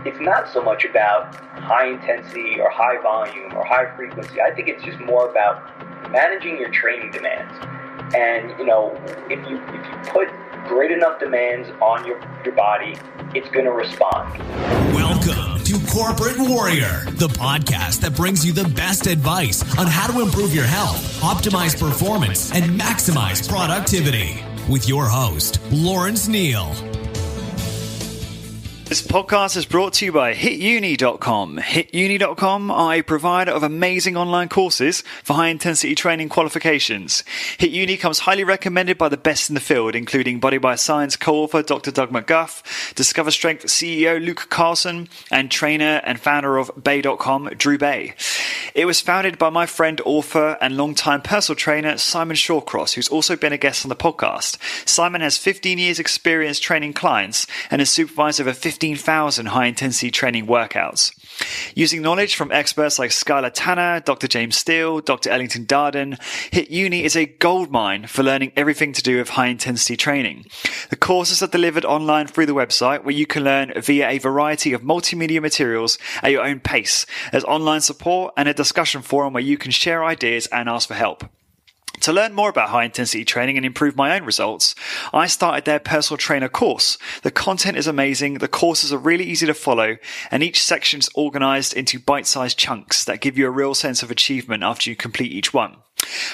it's not so much about high intensity or high volume or high frequency. I think it's just more about managing your training demands. And, if you put great enough demands on your body, it's going to respond. Welcome to Corporate Warrior, the podcast that brings you the best advice on how to improve your health, optimize performance, and maximize productivity. With your host, Lawrence Neal. This podcast is brought to you by HitUni.com. HitUni.com are a provider of amazing online courses for high-intensity training qualifications. HitUni comes highly recommended by the best in the field, including Body by Science co-author Dr. Doug McGuff, Discover Strength CEO Luke Carlson, and trainer and founder of Bay.com, Drew Bay. It was founded by my friend, author, and longtime personal trainer Simon Shawcross, who's also been a guest on the podcast. Simon has 15 years experience training clients and has supervised over 15,000 high-intensity training workouts. Using knowledge from experts like Skylar Tanner, Dr. James Steele, Dr. Ellington Darden, HitUni is a goldmine for learning everything to do with high-intensity training. The courses are delivered online through the website, where you can learn via a variety of multimedia materials at your own pace. There's online support and a discussion forum where you can share ideas and ask for help. To learn more about high-intensity training and improve my own results, I started their personal trainer course. The content is amazing, the courses are really easy to follow, and each section is organized into bite-sized chunks that give you a real sense of achievement after you complete each one.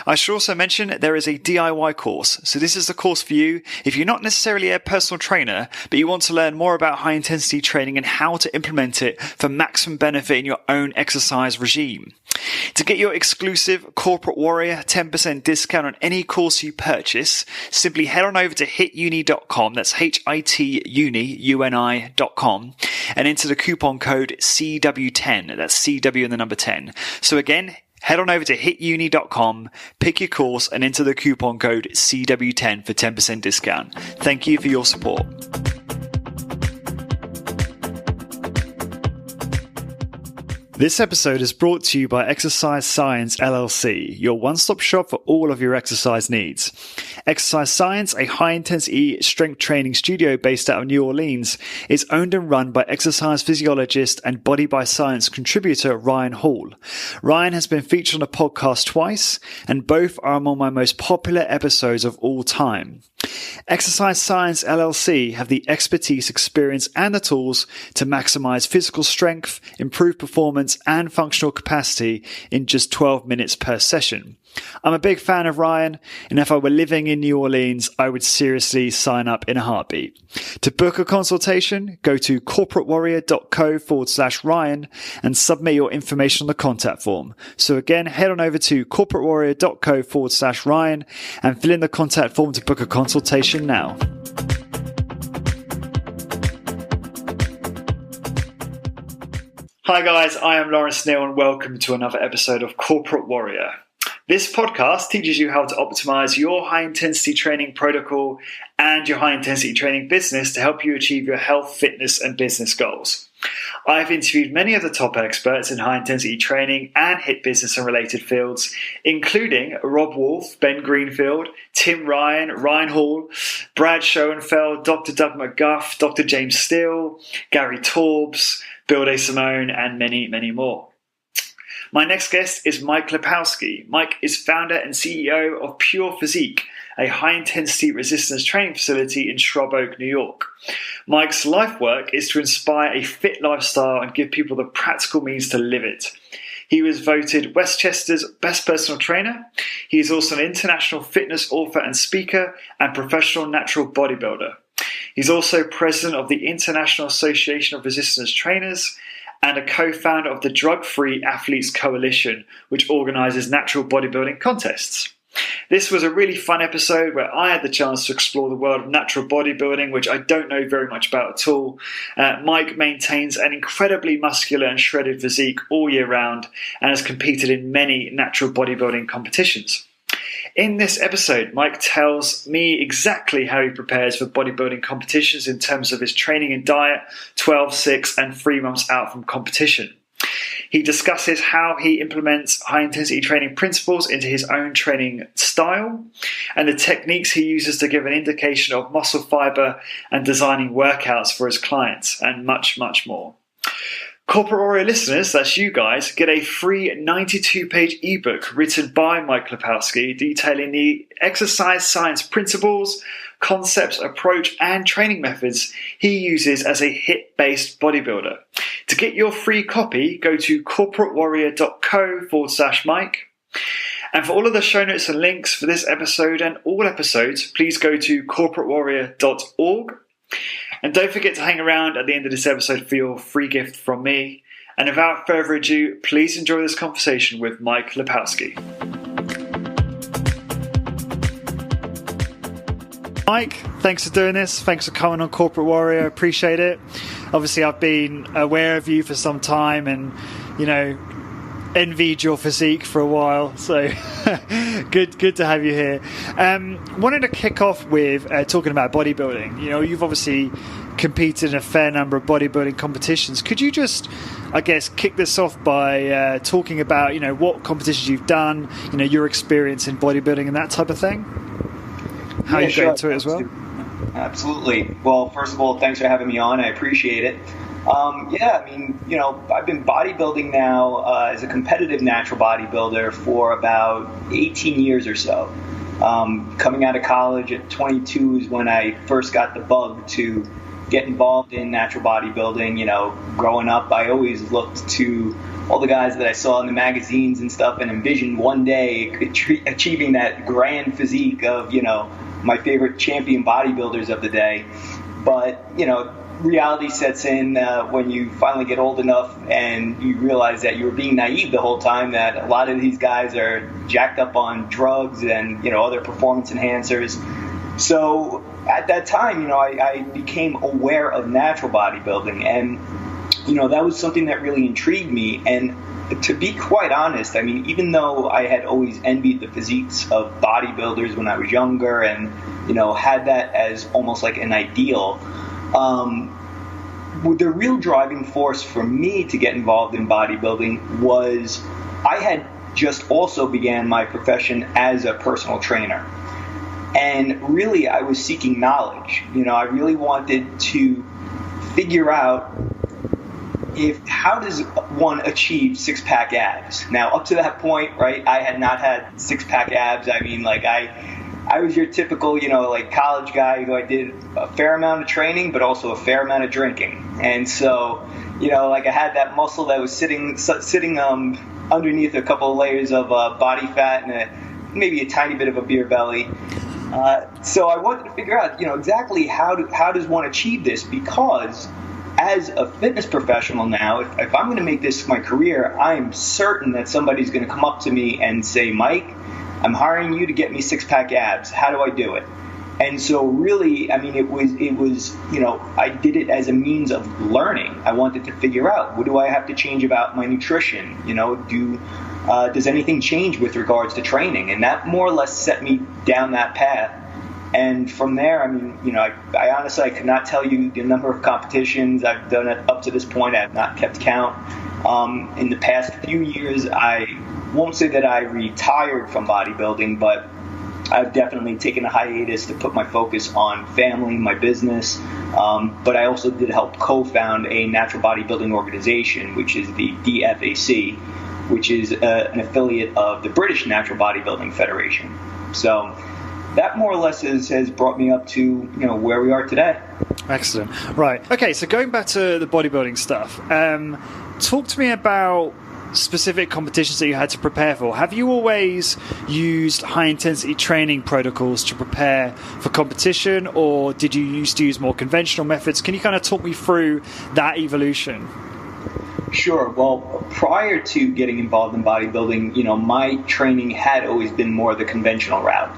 I should also mention there is a DIY course. So this is the course for you if you're not necessarily a personal trainer, but you want to learn more about high-intensity training and how to implement it for maximum benefit in your own exercise regime. To get your exclusive Corporate Warrior 10% discount on any course you purchase, simply head on over to hituni.com, that's HITUNI.com, and enter the coupon code CW10, that's CW and the number 10. So again, head on over to hituni.com, pick your course, and enter the coupon code CW10 for 10% discount. Thank you for your support. This episode is brought to you by Exercise Science LLC, your one-stop shop for all of your exercise needs. Exercise Science, a high-intensity strength training studio based out of New Orleans, is owned and run by exercise physiologist and Body by Science contributor Ryan Hall. Ryan has been featured on the podcast twice, and both are among my most popular episodes of all time. Exercise Science LLC have the expertise, experience, and the tools to maximize physical strength, improve performance, and functional capacity in just 12 minutes per session. I'm a big fan of Ryan, and if I were living in New Orleans, I would seriously sign up in a heartbeat. To book a consultation, go to corporatewarrior.co/Ryan and submit your information on the contact form. So again, head on over to corporatewarrior.co/Ryan and fill in the contact form to book a consultation now. Hi guys, I am Lawrence Neal and welcome to another episode of Corporate Warrior. This podcast teaches you how to optimize your high-intensity training protocol and your high-intensity training business to help you achieve your health, fitness, and business goals. I've interviewed many of the top experts in high-intensity training and HIIT business and related fields, including Rob Wolf, Ben Greenfield, Tim Ryan, Ryan Hall, Brad Schoenfeld, Dr. Doug McGuff, Dr. James Steele, Gary Torbs, Bill DeSimone, and many, many more. My next guest is Mike Lipowski. Mike is founder and CEO of Pure Physique, a high-intensity resistance training facility in Shrub Oak, New York. Mike's life work is to inspire a fit lifestyle and give people the practical means to live it. He was voted Westchester's best personal trainer. He is also an international fitness author and speaker and professional natural bodybuilder. He's also president of the International Association of Resistance Trainers and a co-founder of the Drug-Free Athletes Coalition, which organizes natural bodybuilding contests. This was a really fun episode where I had the chance to explore the world of natural bodybuilding, which I don't know very much about at all. Mike maintains an incredibly muscular and shredded physique all year round and has competed in many natural bodybuilding competitions. In this episode, Mike tells me exactly how he prepares for bodybuilding competitions in terms of his training and diet 12, 6, and 3 months out from competition. He discusses how he implements high-intensity training principles into his own training style and the techniques he uses to give an indication of muscle fiber and designing workouts for his clients, and much, much more. Corporate Warrior listeners, that's you guys, get a free 92-page ebook written by Mike Lipowski detailing the exercise science principles, concepts, approach, and training methods he uses as a HIIT-based bodybuilder. To get your free copy, go to corporatewarrior.co/Mike. And for all of the show notes and links for this episode and all episodes, please go to corporatewarrior.org. And don't forget to hang around at the end of this episode for your free gift from me. And without further ado, please enjoy this conversation with Mike Lipowski. Mike, thanks for doing this. Thanks for coming on Corporate Warrior. Appreciate it. Obviously, I've been aware of you for some time and, envied your physique for a while, so good to have you here. Wanted to kick off with talking about bodybuilding. You've obviously competed in a fair number of bodybuilding competitions. Could you just, I guess, kick this off by talking about what competitions you've done, your experience in bodybuilding and that type of thing? How you got into it as well? Absolutely. Well, first of all, thanks for having me on. I appreciate it. I've been bodybuilding now as a competitive natural bodybuilder for about 18 years or so. Coming out of college at 22 is when I first got the bug to get involved in natural bodybuilding. Growing up, I always looked to all the guys that I saw in the magazines and stuff and envisioned one day achieving that grand physique of, my favorite champion bodybuilders of the day. But, reality sets in when you finally get old enough and you realize that you were being naive the whole time, that a lot of these guys are jacked up on drugs and other performance enhancers. So at that time, I became aware of natural bodybuilding, and that was something that really intrigued me. And to be quite honest, even though I had always envied the physiques of bodybuilders when I was younger and had that as almost like an ideal, the real driving force for me to get involved in bodybuilding was I had just also began my profession as a personal trainer. And really, I was seeking knowledge. I really wanted to figure out how does one achieve six-pack abs? Now, up to that point, right, I had not had six-pack abs. I was your typical, college guy who I did a fair amount of training, but also a fair amount of drinking. And so, I had that muscle that was sitting underneath a couple of layers of body fat and maybe a tiny bit of a beer belly. So I wanted to figure out, exactly how does one achieve this? Because as a fitness professional now, if I'm going to make this my career, I'm certain that somebody's going to come up to me and say, Mike, I'm hiring you to get me six-pack abs. How do I do it? And so really, it was, I did it as a means of learning. I wanted to figure out, what do I have to change about my nutrition? Does anything change with regards to training? And that more or less set me down that path. And from there, I honestly, I could not tell you the number of competitions I've done up to this point. I have not kept count. In the past few years, I won't say that I retired from bodybuilding, but I've definitely taken a hiatus to put my focus on family, my business. But I also did help co-found a natural bodybuilding organization, which is the DFAC, which is an affiliate of the British Natural Bodybuilding Federation. So that more or less has brought me up to where we are today. Excellent. Right. Okay, so going back to the bodybuilding stuff, talk to me about specific competitions that you had to prepare for. Have you always used high-intensity training protocols to prepare for competition, or did you used to use more conventional methods? Can you kind of talk me through that evolution? Sure. Well, prior to getting involved in bodybuilding, my training had always been more the conventional route.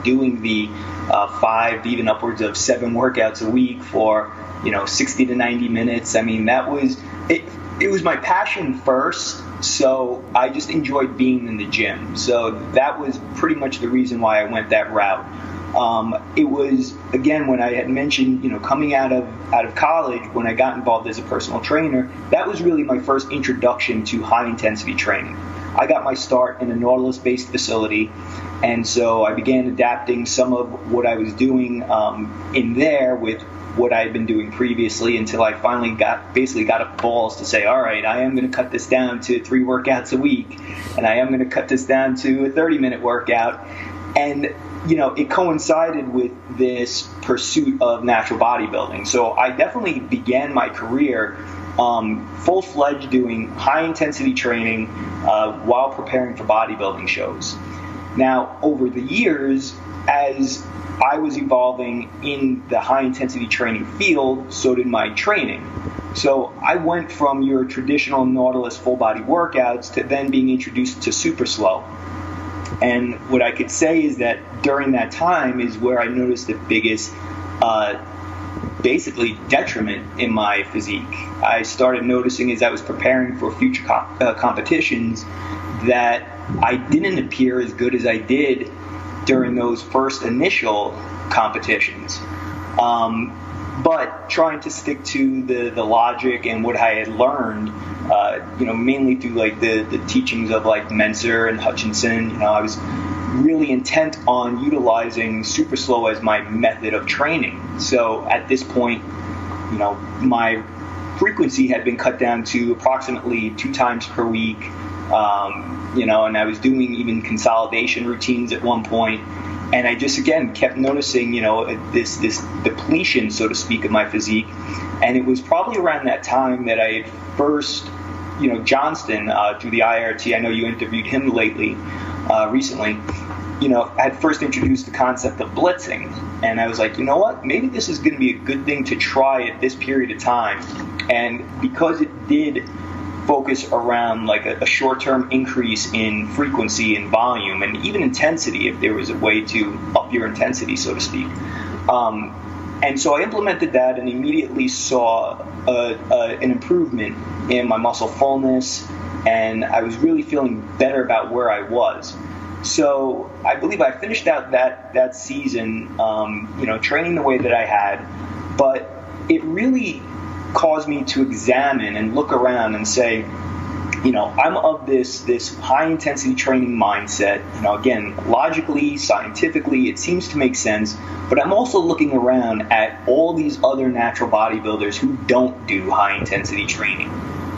Doing the 5, even upwards of 7 workouts a week for 60 to 90 minutes. That was it. It was my passion first, so I just enjoyed being in the gym. So that was pretty much the reason why I went that route. It was, again, when I had mentioned, coming out of college, when I got involved as a personal trainer, that was really my first introduction to high-intensity training. I got my start in a Nautilus-based facility, and so I began adapting some of what I was doing in there with what I had been doing previously until I finally got up balls to say, all right, I am going to cut this down to 3 workouts a week, and I am going to cut this down to a 30-minute workout. And it coincided with this pursuit of natural bodybuilding. So I definitely began my career full-fledged doing high-intensity training while preparing for bodybuilding shows. Now, over the years, as I was evolving in the high-intensity training field, so did my training. So I went from your traditional Nautilus full-body workouts to then being introduced to super slow. And what I could say is that during that time is where I noticed the biggest basically detriment in my physique. I started noticing as I was preparing for future competitions that I didn't appear as good as I did during those first initial competitions. But trying to stick to the logic and what I had learned, mainly through like the teachings of like Menser and Hutchinson, I was really intent on utilizing super slow as my method of training. So at this point, my frequency had been cut down to approximately 2 times per week, and I was doing even consolidation routines at one point. And I just, again, kept noticing, this depletion, so to speak, of my physique. And it was probably around that time that I had first, Johnston, through the IRT, I know you interviewed him recently, had first introduced the concept of blitzing. And I was like, you know what, maybe this is going to be a good thing to try at this period of time. And because it did focus around like a short-term increase in frequency and volume and even intensity, if there was a way to up your intensity, so to speak. And so I implemented that and immediately saw an improvement in my muscle fullness, and I was really feeling better about where I was. So I believe I finished out that season, training the way that I had, but it really caused me to examine and look around and say, I'm of this high intensity training mindset. Again, logically, scientifically, it seems to make sense, but I'm also looking around at all these other natural bodybuilders who don't do high intensity training,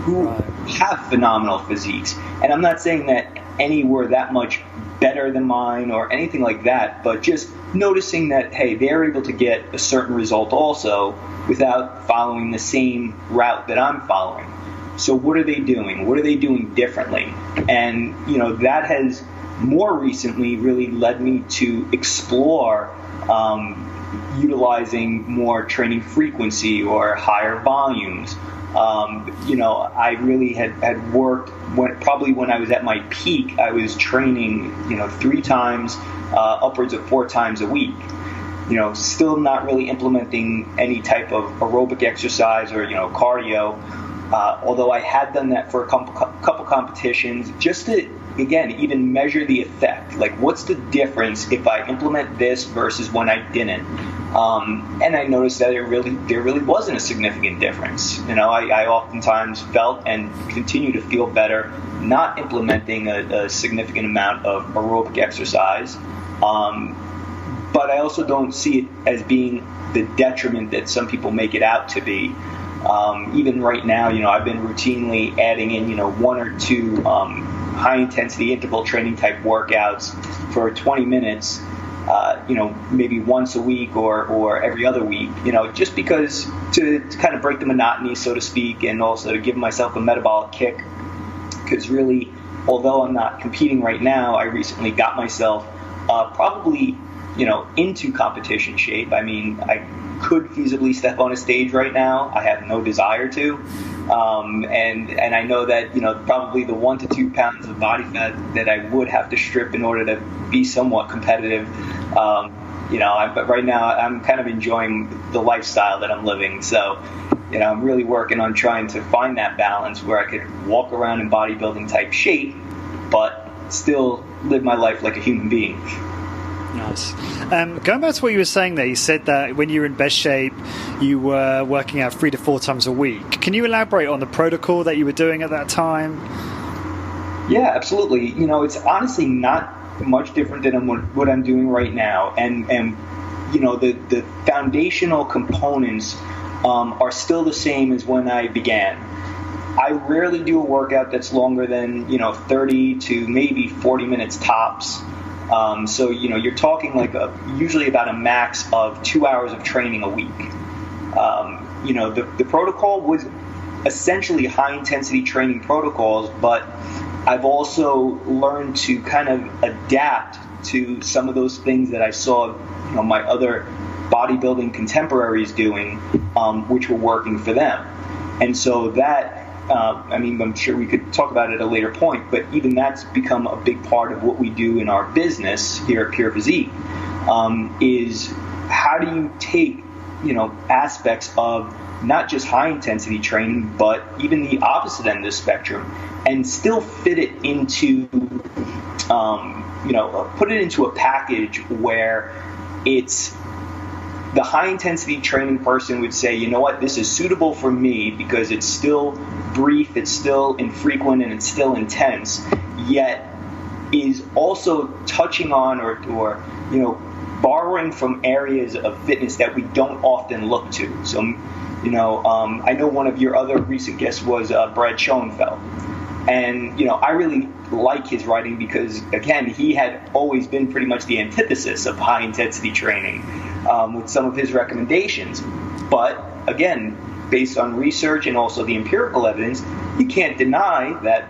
who have phenomenal physiques. And I'm not saying that any were that much better than mine or anything like that, but just noticing that, hey, they're able to get a certain result also without following the same route that I'm following. So what are they doing? What are they doing differently? And, that has more recently really led me to explore utilizing more training frequency or higher volumes. I really had worked probably when I was at my peak. I was training, 3 times, upwards of 4 times a week. Still not really implementing any type of aerobic exercise or cardio. Although I had done that for a couple competitions, just to again even measure the effect. Like, what's the difference if I implement this versus when I didn't? And I noticed that there really wasn't a significant difference. I oftentimes felt and continue to feel better not implementing a significant amount of aerobic exercise. But I also don't see it as being the detriment that some people make it out to be. Even right now, I've been routinely adding in, 1 or 2 high-intensity interval training type workouts for 20 minutes, maybe once a week or every other week, just because to kind of break the monotony, so to speak, and also to give myself a metabolic kick. Because really, although I'm not competing right now, I recently got myself probably, into competition shape. I mean, I could feasibly step on a stage right now. I have no desire to. And I know that, probably the 1 to 2 pounds of body fat that I would have to strip in order to be somewhat competitive, but right now I'm kind of enjoying the lifestyle that I'm living. So, I'm really working on trying to find that balance where I could walk around in bodybuilding type shape, but still live my life like a human being. Nice. Going back to what you were saying there, you said that when you were in best shape, you were working out 3 to 4 times a week. Can you elaborate on the protocol that you were doing at that time? Yeah, absolutely. It's honestly not much different than what I'm doing right now. And the foundational components are still the same as when I began. I rarely do a workout that's longer than 30 to maybe 40 minutes tops. So you're talking like usually about a max of 2 hours of training a week. The protocol was essentially high intensity training protocols, but I've also learned to kind of adapt to some of those things that I saw my other bodybuilding contemporaries doing, which were working for them. And so that, I'm sure we could talk about it at a later point, but even that's become a big part of what we do in our business here at Pure Physique, is how do you take, aspects of not just high intensity training, but even the opposite end of the spectrum, and still fit it into, put it into a package where it's the high intensity training person would say, you know what, this is suitable for me because it's still brief, it's still infrequent, and it's still intense, yet is also touching on or borrowing from areas of fitness that we don't often look to. So, I know one of your other recent guests was Brad Schoenfeld. And, I really like his writing because, again, he had always been pretty much the antithesis of high-intensity training with some of his recommendations. But, again, based on research and also the empirical evidence, you can't deny that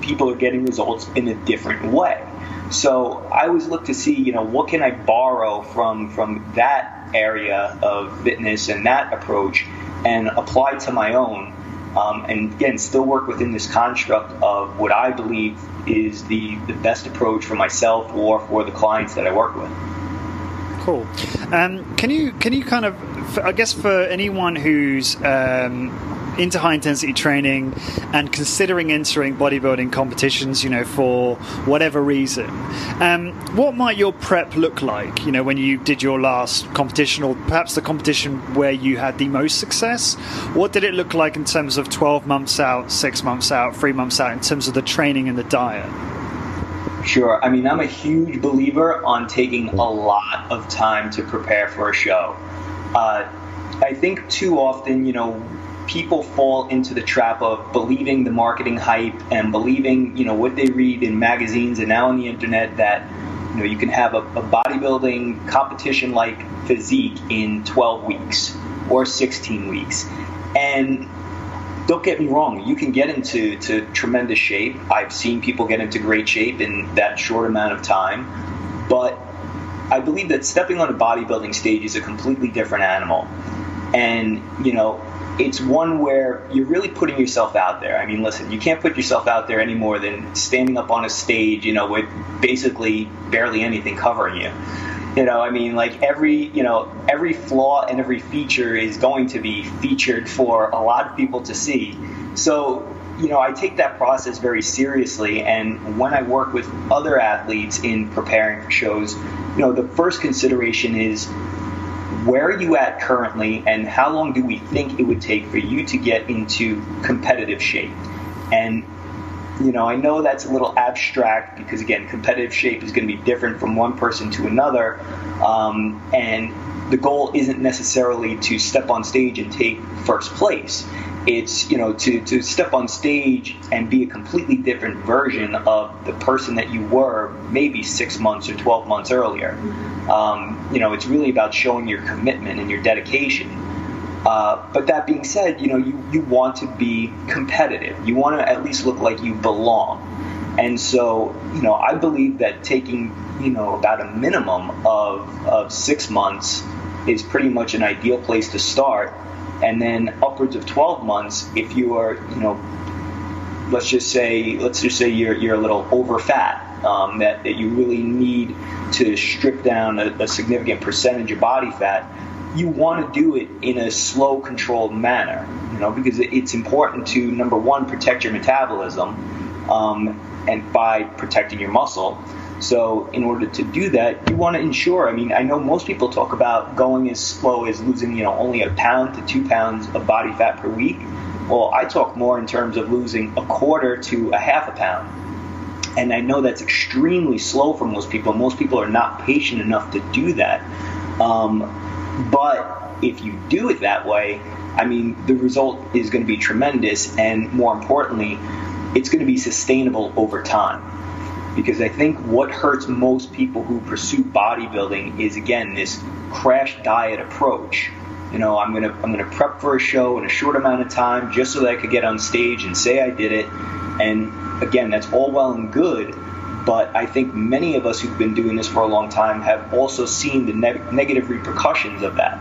people are getting results in a different way. So I always look to see, what can I borrow from that area of fitness and that approach and apply to my own. And again, still work within this construct of what I believe is the best approach for myself or for the clients that I work with. Cool. Can you kind of, I guess for anyone who's into high intensity training and considering entering bodybuilding competitions, for whatever reason, what might your prep look like, when you did your last competition, or perhaps the competition where you had the most success? What did it look like in terms of 12 months out, 6 months out, 3 months out, in terms of the training and the diet? Sure. I'm a huge believer on taking a lot of time to prepare for a show. I think too often, people fall into the trap of believing the marketing hype and believing, what they read in magazines and now on the internet that, you can have a bodybuilding competition like physique in 12 weeks or 16 weeks. And don't get me wrong, you can get into tremendous shape. I've seen people get into great shape in that short amount of time. But I believe that stepping on a bodybuilding stage is a completely different animal. And, it's one where you're really putting yourself out there. Listen, you can't put yourself out there any more than standing up on a stage, with basically barely anything covering you. Every flaw and every feature is going to be featured for a lot of people to see. So, I take that process very seriously. And when I work with other athletes in preparing for shows, the first consideration is, where are you at currently, and how long do we think it would take for you to get into competitive shape? And, I know that's a little abstract because, again, competitive shape is going to be different from one person to another. And the goal isn't necessarily to step on stage and take first place. It's, to step on stage and be a completely different version of the person that you were maybe 6 months or 12 months earlier. It's really about showing your commitment and your dedication. But that being said, you want to be competitive. You want to at least look like you belong. And so, I believe that taking, about a minimum of 6 months is pretty much an ideal place to start. And then upwards of 12 months, if you are, let's just say you're a little over fat, that you really need to strip down a significant percentage of body fat, you want to do it in a slow, controlled manner, because it's important to, number one, protect your metabolism, and by protecting your muscle. So in order to do that, you want to ensure, I know most people talk about going as slow as losing, only 1 pound to 2 pounds of body fat per week. Well, I talk more in terms of losing 1/4 to 1/2 pound. And I know that's extremely slow for most people. Most people are not patient enough to do that. But if you do it that way, I mean, the result is going to be tremendous, and more importantly, it's going to be sustainable over time. Because I think what hurts most people who pursue bodybuilding is, again, this crash diet approach. I'm gonna prep for a show in a short amount of time just so that I could get on stage and say I did it. And again, that's all well and good, but I think many of us who've been doing this for a long time have also seen the negative repercussions of that,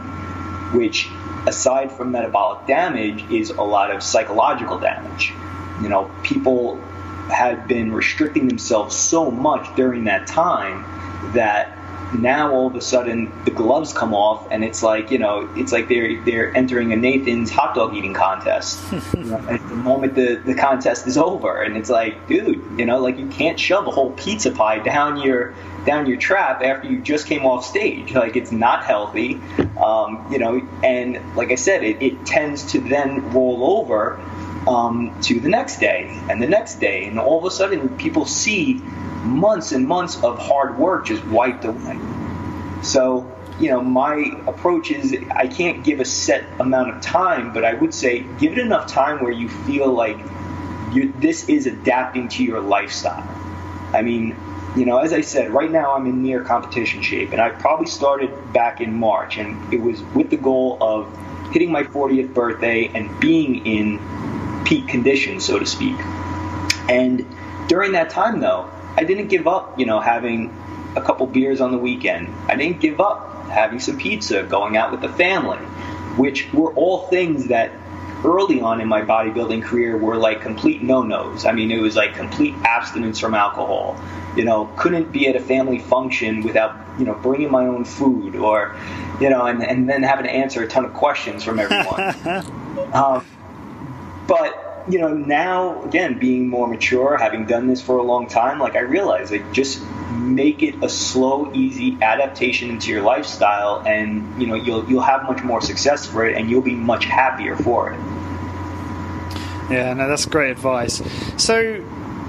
which, aside from metabolic damage, is a lot of psychological damage. People had been restricting themselves so much during that time that now all of a sudden the gloves come off, and it's like they're entering a Nathan's hot dog eating contest. At the moment the contest is over, and it's like, dude, you can't shove a whole pizza pie down your trap after you just came off stage. Like, it's not healthy, and like I said, it tends to then roll over to the next day and the next day, and all of a sudden people see months and months of hard work just wiped away. So, my approach is, I can't give a set amount of time, but I would say give it enough time where you feel like this is adapting to your lifestyle. I mean, as I said, right now I'm in near competition shape, and I probably started back in March, and it was with the goal of hitting my 40th birthday and being in peak condition, so to speak. And during that time, though, I didn't give up, having a couple beers on the weekend. I didn't give up having some pizza, going out with the family, which were all things that early on in my bodybuilding career were like complete no-nos. I mean, it was like complete abstinence from alcohol. Couldn't be at a family function without, bringing my own food, or, and then having to answer a ton of questions from everyone. But now, again, being more mature, having done this for a long time, I realize, just make it a slow, easy adaptation into your lifestyle, and you'll have much more success for it, and you'll be much happier for it. Yeah, no, that's great advice. So,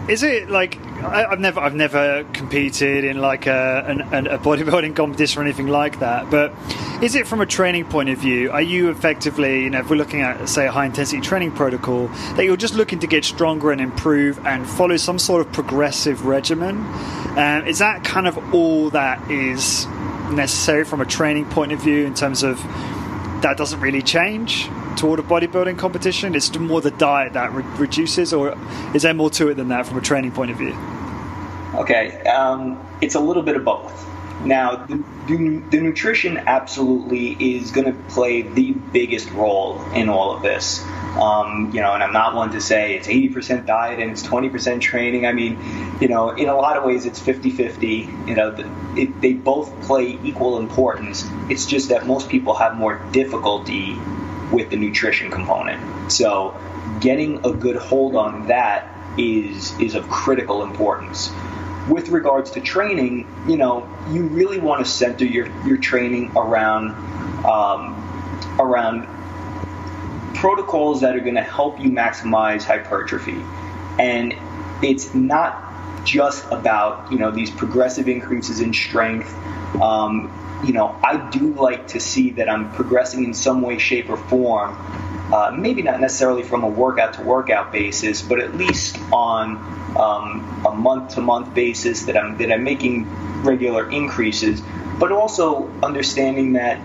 is it I've never competed in a bodybuilding competition or anything like that, but is it, from a training point of view, are you effectively, if we're looking at, say, a high intensity training protocol, that you're just looking to get stronger and improve and follow some sort of progressive regimen? Is that kind of all that is necessary from a training point of view, in terms of that doesn't really change toward a bodybuilding competition? It's more the diet that reduces, or is there more to it than that from a training point of view? Okay, it's a little bit of both. Now, the nutrition absolutely is going to play the biggest role in all of this. And I'm not one to say it's 80% diet and it's 20% training. I mean, in a lot of ways it's 50-50. They both play equal importance. It's just that most people have more difficulty with the nutrition component. So getting a good hold on that is of critical importance. With regards to training, you really want to center your training around protocols that are going to help you maximize hypertrophy. And it's not just about, these progressive increases in strength. I do like to see that I'm progressing in some way, shape, or form. Maybe not necessarily from a workout to workout basis, but at least on a month to month basis that I'm making regular increases. But also understanding that,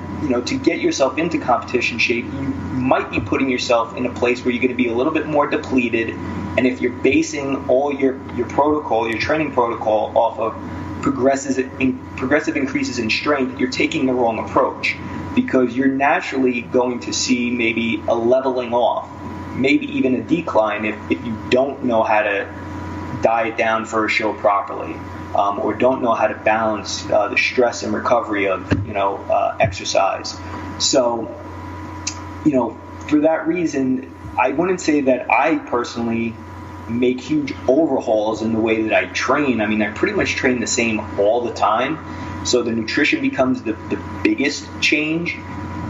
to get yourself into competition shape, you might be putting yourself in a place where you're going to be a little bit more depleted. And if you're basing all your protocol, your training protocol, off of progressive increases in strength, you're taking the wrong approach, because you're naturally going to see maybe a leveling off, maybe even a decline if you don't know how to diet down for a show properly, or don't know how to balance the stress and recovery of exercise. So, for that reason, I wouldn't say that I personally make huge overhauls in the way that I train. I mean, I pretty much train the same all the time. So the nutrition becomes the biggest change,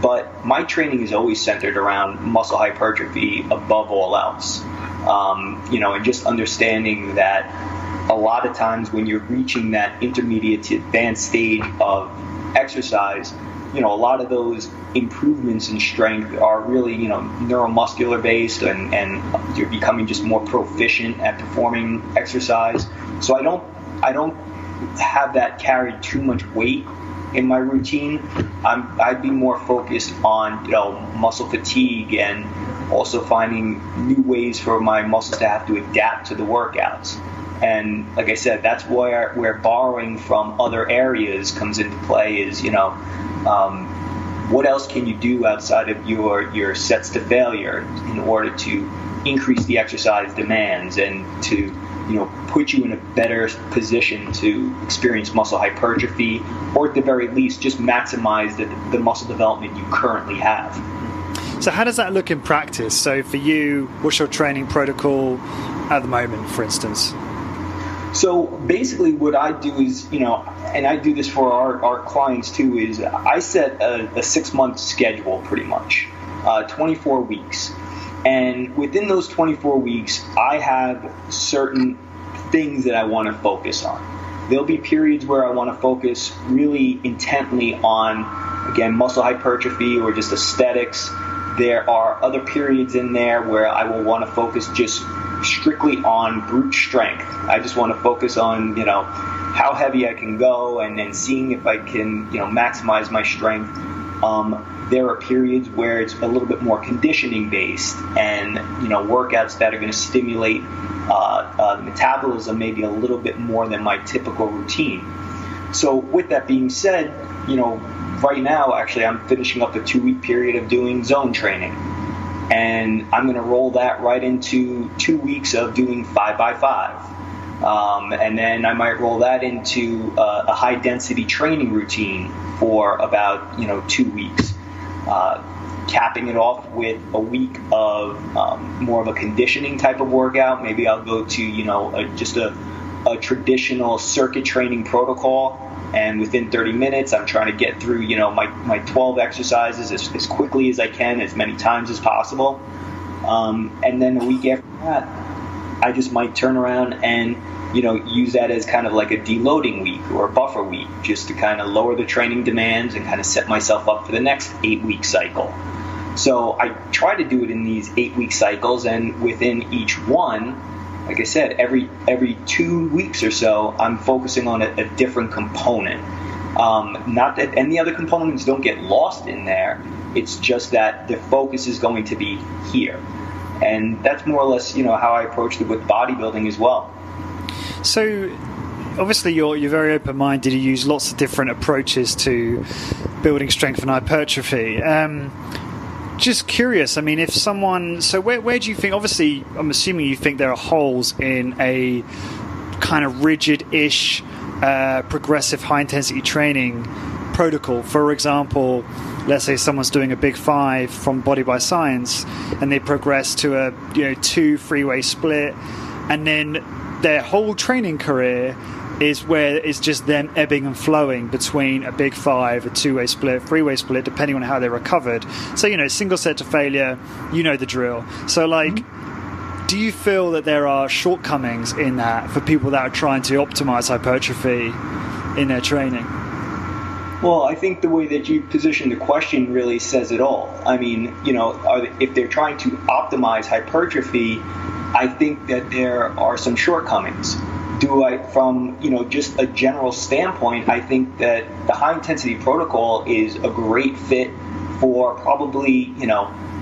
but my training is always centered around muscle hypertrophy above all else. And just understanding that a lot of times when you're reaching that intermediate to advanced stage of exercise, a lot of those improvements in strength are really, neuromuscular based, and you're becoming just more proficient at performing exercise. So I don't have that carry too much weight in my routine. I'd be more focused on, muscle fatigue, and also finding new ways for my muscles to have to adapt to the workouts. And like I said, that's where borrowing from other areas comes into play. Is what else can you do outside of your sets to failure in order to increase the exercise demands and to put you in a better position to experience muscle hypertrophy, or at the very least just maximize the muscle development you currently have. So how does that look in practice? So for you, what's your training protocol at the moment, for instance? So basically what I do is, and I do this for our clients too, is I set a 6-month schedule pretty much, 24 weeks. And within those 24 weeks, I have certain things that I want to focus on. There'll be periods where I want to focus really intently on, again, muscle hypertrophy or just aesthetics. There are other periods in there where I will want to focus just strictly on brute strength. I just want to focus on, how heavy I can go, and then seeing if I can, maximize my strength. There are periods where it's a little bit more conditioning based, and workouts that are going to stimulate the metabolism maybe a little bit more than my typical routine. So with that being said, right now actually I'm finishing up a 2-week period of doing zone training, and I'm going to roll that right into 2 weeks of doing 5x5. And then I might roll that into a high density training routine for about 2 weeks, capping it off with a week of more of a conditioning type of workout. Maybe I'll go to just a traditional circuit training protocol, and within 30 minutes I'm trying to get through my 12 exercises as quickly as I can, as many times as possible. And then a week after that, I just might turn around and use that as kind of like a deloading week or a buffer week, just to kind of lower the training demands and kind of set myself up for the next 8-week cycle. So I try to do it in these 8-week cycles, and within each one, like I said, every 2 weeks or so, I'm focusing on a different component. Not that any other components don't get lost in there. It's just that the focus is going to be here. And that's more or less, how I approached it with bodybuilding as well. So obviously you're very open-minded. You use lots of different approaches to building strength and hypertrophy. Just curious, if someone... So where do you think... Obviously, I'm assuming you think there are holes in a kind of rigid-ish, progressive high-intensity training protocol. For example, let's say someone's doing a big 5 from Body by Science, and they progress to a 2 freeway split, and then their whole training career is where it's just them ebbing and flowing between a big 5, a 2-way split, 3-way split, depending on how they recovered. So, single set to failure, the drill. So, do you feel that there are shortcomings in that for people that are trying to optimize hypertrophy in their training? Well, I think the way that you position the question really says it all. If they're trying to optimize hypertrophy, I think that there are some shortcomings. From just a general standpoint, I think that the high intensity protocol is a great fit for probably,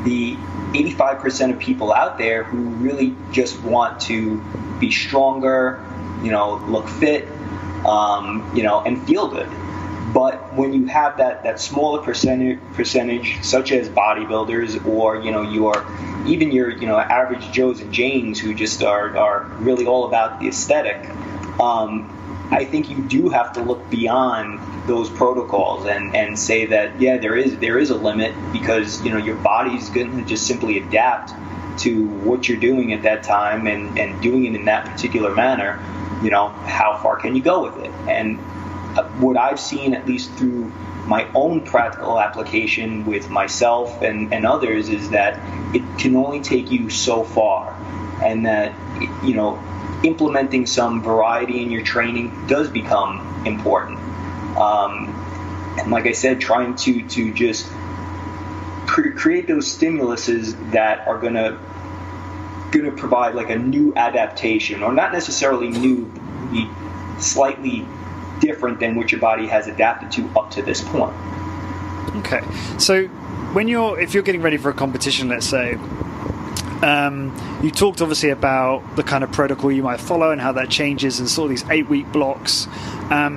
the 85% of people out there who really just want to be stronger, look fit, and feel good. But when you have that smaller percentage, such as bodybuilders or your average Joes and Janes who just are really all about the aesthetic, I think you do have to look beyond those protocols and say that there is a limit, because your body's going to just simply adapt to what you're doing at that time and doing it in that particular manner. How far can you go with it? And what I've seen, at least through my own practical application with myself and others, is that it can only take you so far, and that implementing some variety in your training does become important. And like I said, trying to just create those stimuluses that are gonna provide like a new adaptation, or not necessarily new, be slightly different than what your body has adapted to up to this point. Okay, so if you're getting ready for a competition, let's say, you talked obviously about the kind of protocol you might follow and how that changes and sort of these 8-week blocks. How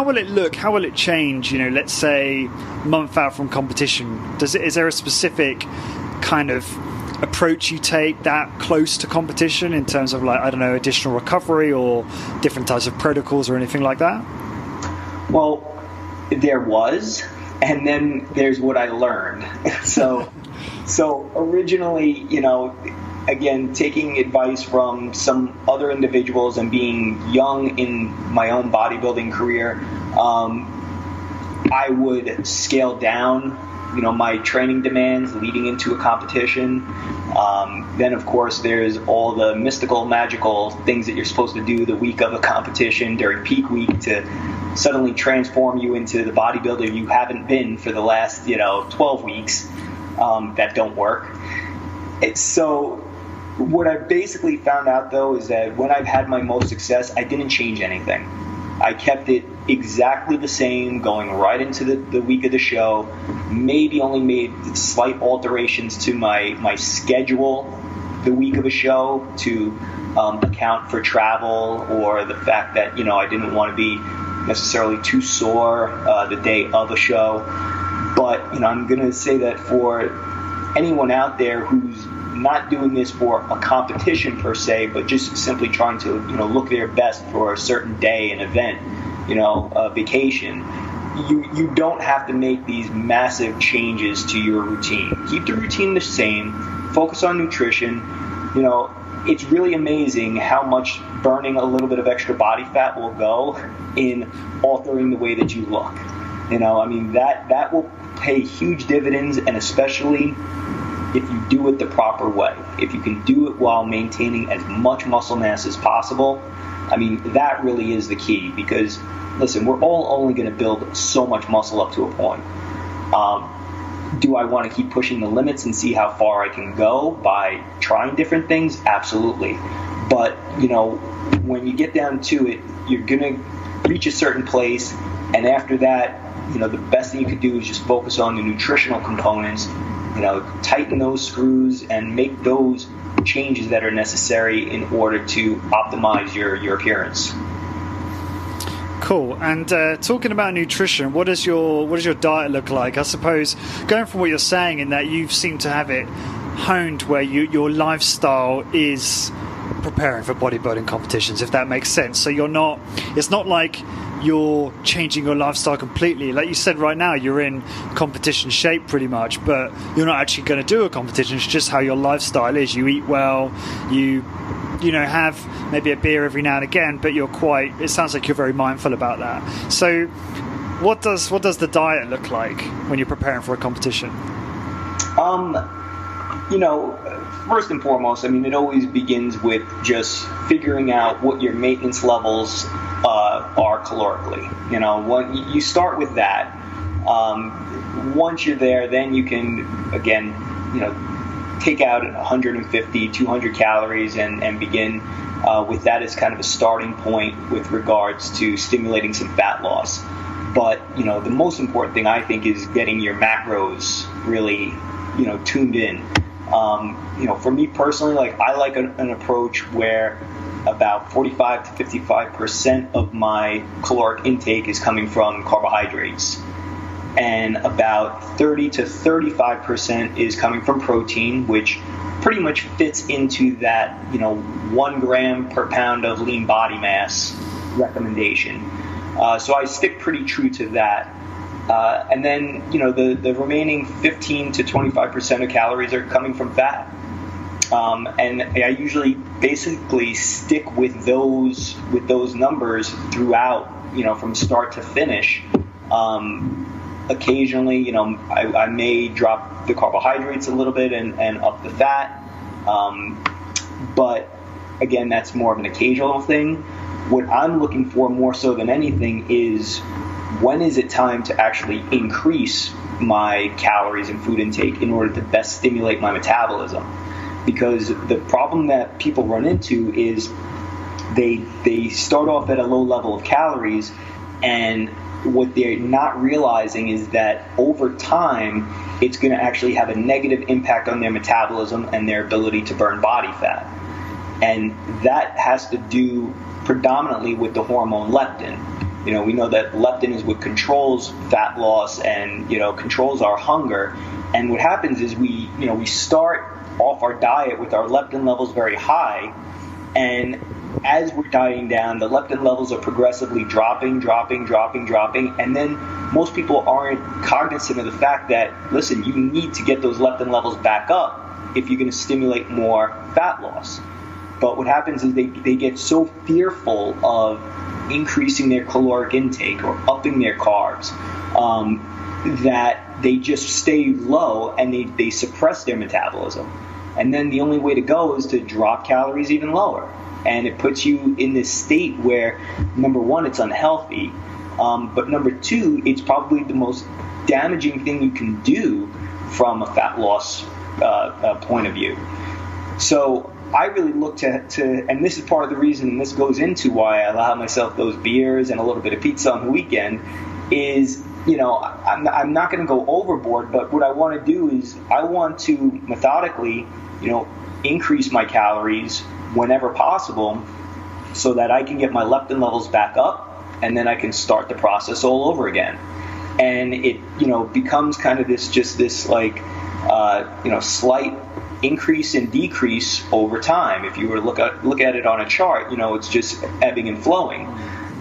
will it look? How will it change? Let's say month out from competition. Is there a specific kind of approach you take that close to competition in terms of, like, I don't know, additional recovery or different types of protocols or anything like that? Well, there was, and then there's what I learned. So originally, again, taking advice from some other individuals and being young in my own bodybuilding career, I would scale down, my training demands leading into a competition. Then, of course, there's all the mystical, magical things that you're supposed to do the week of a competition during peak week to suddenly transform you into the bodybuilder you haven't been for the last, 12 weeks. That don't work. So what I basically found out, though, is that when I've had my most success, I didn't change anything. I kept it exactly the same going right into the week of the show, maybe only made slight alterations to my schedule the week of a show to account for travel or the fact that, I didn't want to be necessarily too sore the day of a show. But, I'm going to say that for anyone out there who's not doing this for a competition per se, but just simply trying to, look their best for a certain day, an event, a vacation, you don't have to make these massive changes to your routine. Keep the routine the same. Focus on nutrition. It's really amazing how much burning a little bit of extra body fat will go in altering the way that you look. That will pay huge dividends, and especially if you do it the proper way. If you can do it while maintaining as much muscle mass as possible, that really is the key. Because, listen, we're all only going to build so much muscle up to a point. Do I want to keep pushing the limits and see how far I can go by trying different things? Absolutely. But, when you get down to it, you're going to reach a certain place, and after that, the best thing you could do is just focus on the nutritional components, tighten those screws and make those changes that are necessary in order to optimize your appearance. Cool. And talking about nutrition, what does your diet look like? I suppose going from what you're saying, in that you seem to have it honed where your lifestyle is preparing for bodybuilding competitions, if that makes sense. So it's not like you're changing your lifestyle completely. Like you said, right now you're in competition shape pretty much, but you're not actually going to do a competition. It's just how your lifestyle is. You eat well, you have maybe a beer every now and again, but it sounds like you're very mindful about that. So what does the diet look like when you're preparing for a competition? First and foremost, it always begins with just figuring out what your maintenance levels are calorically. When you start with that, once you're there, then you can, again, take out 150, 200 calories and begin with that as kind of a starting point with regards to stimulating some fat loss. But, the most important thing, I think, is getting your macros really, tuned in. For me personally, I like an approach where about 45 to 55% of my caloric intake is coming from carbohydrates, and about 30 to 35% is coming from protein, which pretty much fits into that 1 gram per pound of lean body mass recommendation. So I stick pretty true to that. And then the remaining 15 to 25% of calories are coming from fat. And I usually basically stick with those numbers throughout, from start to finish. Occasionally, I may drop the carbohydrates a little bit and up the fat. But again, that's more of an occasional thing. What I'm looking for more so than anything is when is it time to actually increase my calories and food intake in order to best stimulate my metabolism? Because the problem that people run into is they start off at a low level of calories, and what they're not realizing is that over time it's going to actually have a negative impact on their metabolism and their ability to burn body fat. And that has to do predominantly with the hormone leptin. We know that leptin is what controls fat loss and, controls our hunger. And what happens is we start off our diet with our leptin levels very high, and as we're dieting down, the leptin levels are progressively dropping, and then most people aren't cognizant of the fact that, listen, you need to get those leptin levels back up if you're going to stimulate more fat loss. But what happens is they get so fearful of increasing their caloric intake or upping their carbs that they just stay low and they suppress their metabolism. And then the only way to go is to drop calories even lower. And it puts you in this state where, number one, it's unhealthy, but number two, it's probably the most damaging thing you can do from a fat loss point of view. So I really look to, and this is part of the reason, and this goes into why I allow myself those beers and a little bit of pizza on the weekend, is, I'm not going to go overboard, but what I want to do is I want to methodically, increase my calories whenever possible so that I can get my leptin levels back up, and then I can start the process all over again. And it, becomes kind of this slight increase and decrease over time. If you were to look at it on a chart, it's just ebbing and flowing.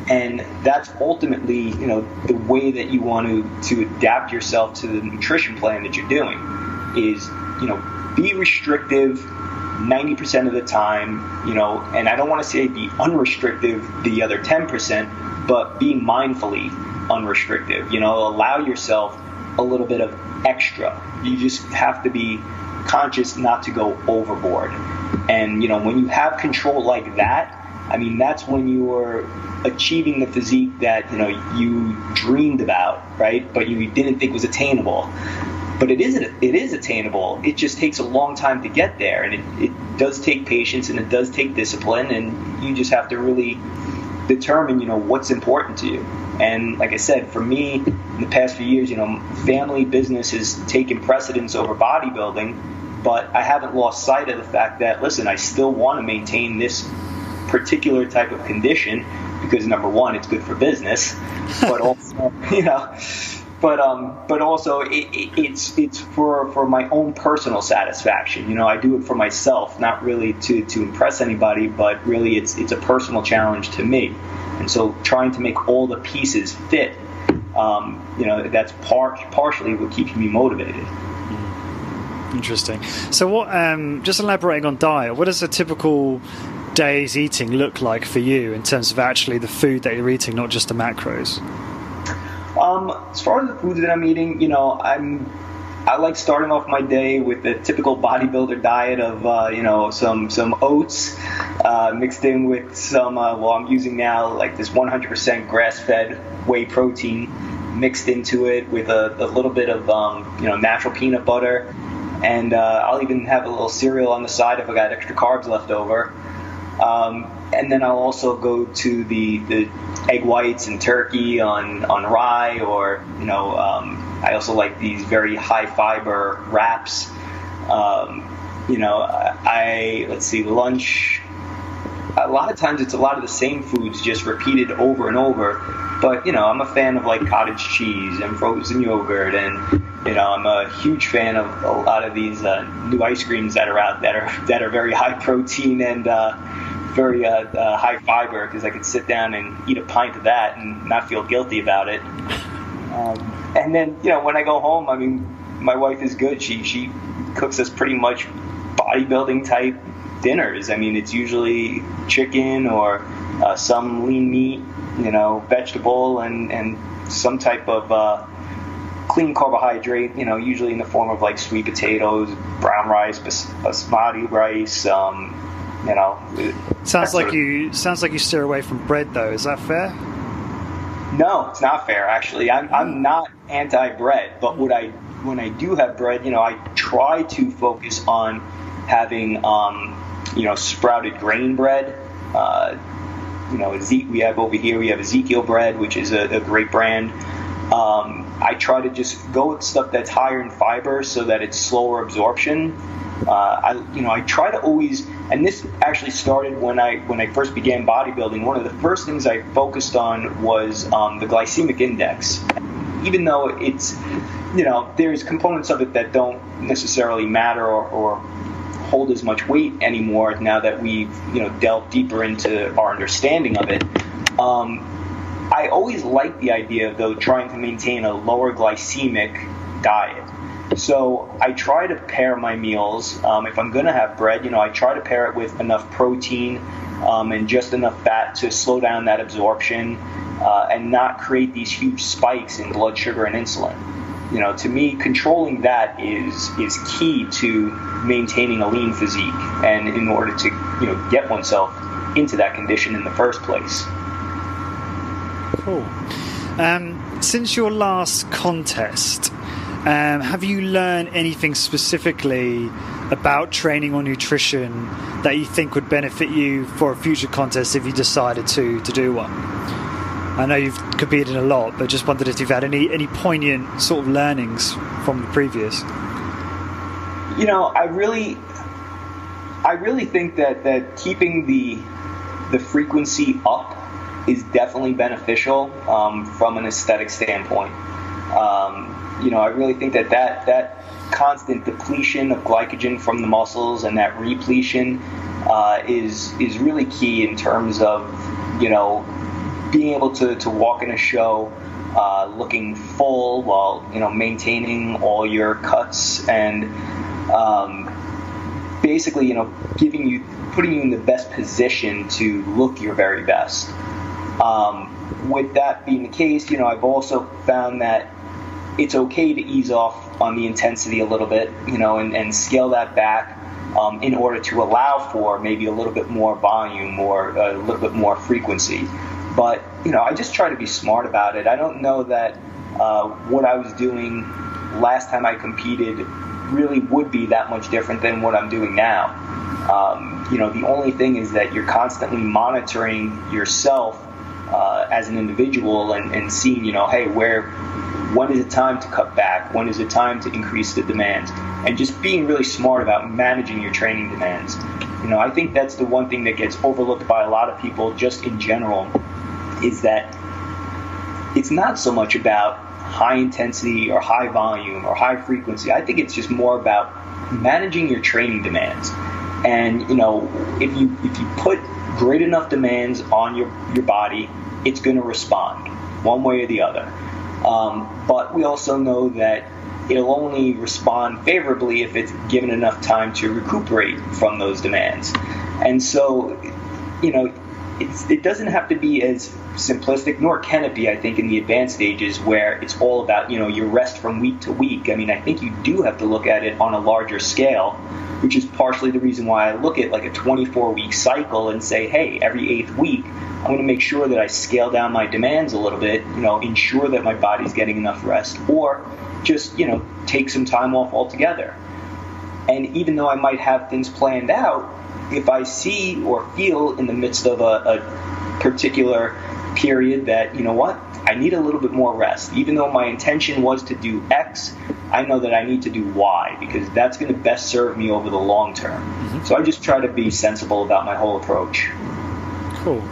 And that's ultimately, the way that you want to adapt yourself to the nutrition plan that you're doing is, be restrictive 90% of the time, and I don't want to say be unrestrictive the other 10%, but be mindfully unrestrictive. Allow yourself a little bit of extra. You just have to be conscious not to go overboard. And, when you have control like that, that's when you're achieving the physique that, you dreamed about, right? But you didn't think was attainable. But it is attainable. It just takes a long time to get there, and it does take patience and it does take discipline, and you just have to really determine, what's important to you. And like I said, for me, in the past few years, family business has taken precedence over bodybuilding, but I haven't lost sight of the fact that, listen, I still want to maintain this particular type of condition because, number one, it's good for business, but also, but also it's for my own personal satisfaction. I do it for myself, not really to impress anybody, but really it's a personal challenge to me. And so trying to make all the pieces fit, that's partially what keeps me motivated. Interesting. So what? Just elaborating on diet. What does a typical day's eating look like for you in terms of actually the food that you're eating, not just the macros? As far as the food that I'm eating, I like starting off my day with the typical bodybuilder diet of, some oats mixed in with some, I'm using now like this 100% grass-fed whey protein mixed into it with a little bit of, natural peanut butter. And I'll even have a little cereal on the side if I got extra carbs left over. And then I'll also go to the egg whites and turkey on rye, or I also like these very high fiber wraps. Lunch. A lot of times it's a lot of the same foods just repeated over and over. But I'm a fan of like cottage cheese and frozen yogurt, and I'm a huge fan of a lot of these new ice creams that are out that are very high protein and very high fiber, because I could sit down and eat a pint of that and not feel guilty about it. And then, when I go home, my wife is good. She cooks us pretty much bodybuilding type dinners. It's usually chicken or some lean meat, vegetable, and some type of clean carbohydrate, usually in the form of like sweet potatoes, brown rice, basmati rice. Sounds like you steer away from bread, though. Is that fair? No, it's not fair, actually. I'm not anti-bread, but when I do have bread, I try to focus on having, sprouted grain bread. We have over here, we have Ezekiel bread, which is a great brand. I try to just go with stuff that's higher in fiber so that it's slower absorption. I try to always, and this actually started when I first began bodybuilding. One of the first things I focused on was the glycemic index. Even though it's, there's components of it that don't necessarily matter or hold as much weight anymore now that we've, delved deeper into our understanding of it. I always like the idea of, though, trying to maintain a lower glycemic diet. So I try to pair my meals. If I'm going to have bread, I try to pair it with enough protein and just enough fat to slow down that absorption and not create these huge spikes in blood sugar and insulin. To me, controlling that is key to maintaining a lean physique and in order to, get oneself into that condition in the first place. Cool. Since your last contest, have you learned anything specifically about training or nutrition that you think would benefit you for a future contest if you decided to do one? I know you've competed a lot, but just wondered if you've had any poignant sort of learnings from the previous. I really think that keeping the frequency up is definitely beneficial from an aesthetic standpoint. I really think that constant depletion of glycogen from the muscles and that repletion is really key in terms of, being able to walk in a show looking full while, maintaining all your cuts and basically, putting you in the best position to look your very best. With that being the case, I've also found that it's okay to ease off on the intensity a little bit, and scale that back in order to allow for maybe a little bit more volume or a little bit more frequency. But, I just try to be smart about it. I don't know that what I was doing last time I competed really would be that much different than what I'm doing now. The only thing is that you're constantly monitoring yourself as an individual and seeing, hey, when is it time to cut back? When is it time to increase the demands? And just being really smart about managing your training demands. I think that's the one thing that gets overlooked by a lot of people just in general, is that it's not so much about high intensity or high volume or high frequency. I think it's just more about managing your training demands. And, if you put great enough demands on your body, it's going to respond one way or the other. But we also know that it'll only respond favorably if it's given enough time to recuperate from those demands. And so, it doesn't have to be as simplistic, nor can it be, I think, in the advanced stages where it's all about, your rest from week to week. I mean, I think you do have to look at it on a larger scale, which is partially the reason why I look at like a 24-week cycle and say, hey, every 8th week, I'm going to make sure that I scale down my demands a little bit, ensure that my body's getting enough rest, or just, take some time off altogether. And even though I might have things planned out, if I see or feel in the midst of a particular period that, I need a little bit more rest. Even though my intention was to do X, I know that I need to do Y because that's going to best serve me over the long term. Mm-hmm. So I just try to be sensible about my whole approach. Cool.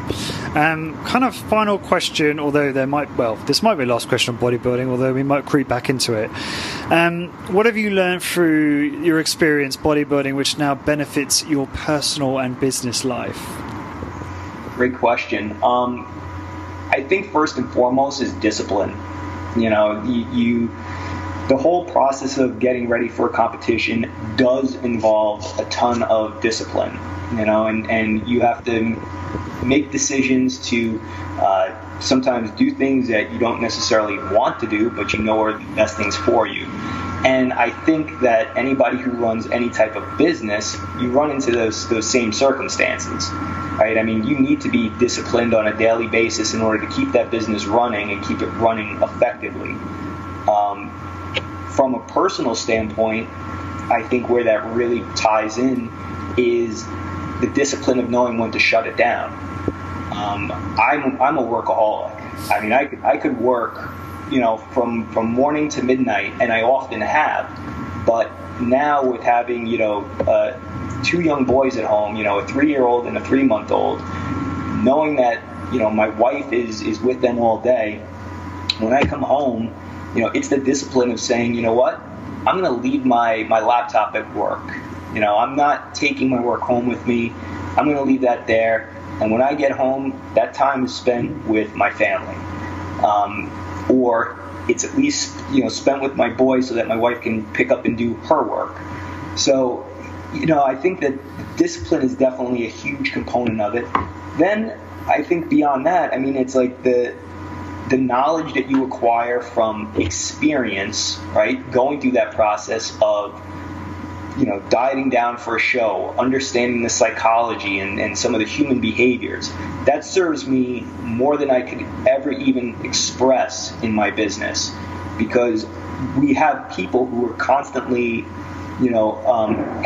Kind of final question, although this might be the last question on bodybuilding, although we might creep back into it. What have you learned through your experience bodybuilding which now benefits your personal and business life? Great question. I think first and foremost is discipline. The whole process of getting ready for a competition does involve a ton of discipline, and you have to make decisions to sometimes do things that you don't necessarily want to do, but are the best things for you. And I think that anybody who runs any type of business, you run into those same circumstances, right? I mean, you need to be disciplined on a daily basis in order to keep that business running and keep it running effectively. From a personal standpoint, I think where that really ties in is the discipline of knowing when to shut it down. I'm a workaholic. I mean, I could work, from morning to midnight, and I often have. But now with having, two young boys at home, a 3-year-old and a 3-month-old, knowing that, my wife is with them all day, when I come home, it's the discipline of saying, you know what, I'm going to leave my laptop at work. I'm not taking my work home with me. I'm going to leave that there. And when I get home, that time is spent with my family. Or it's at least, spent with my boys so that my wife can pick up and do her work. So, I think that discipline is definitely a huge component of it. Then I think beyond that, I mean, it's like the knowledge that you acquire from experience, right? Going through that process of, dieting down for a show, understanding the psychology and some of the human behaviors, that serves me more than I could ever even express in my business, because we have people who are constantly,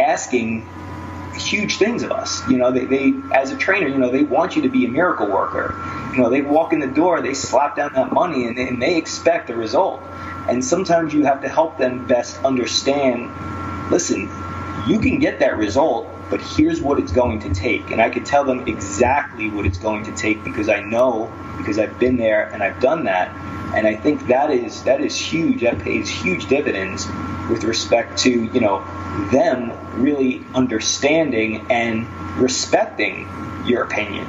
asking huge things of us. They as a trainer, they want you to be a miracle worker. They walk in the door, they slap down that money, and they expect a result. And sometimes you have to help them best understand, listen, you can get that result, but here's what it's going to take. And I could tell them exactly what it's going to take because I know, because I've been there and I've done that. And I think that is huge. That pays huge dividends with respect to, them really understanding and respecting your opinion.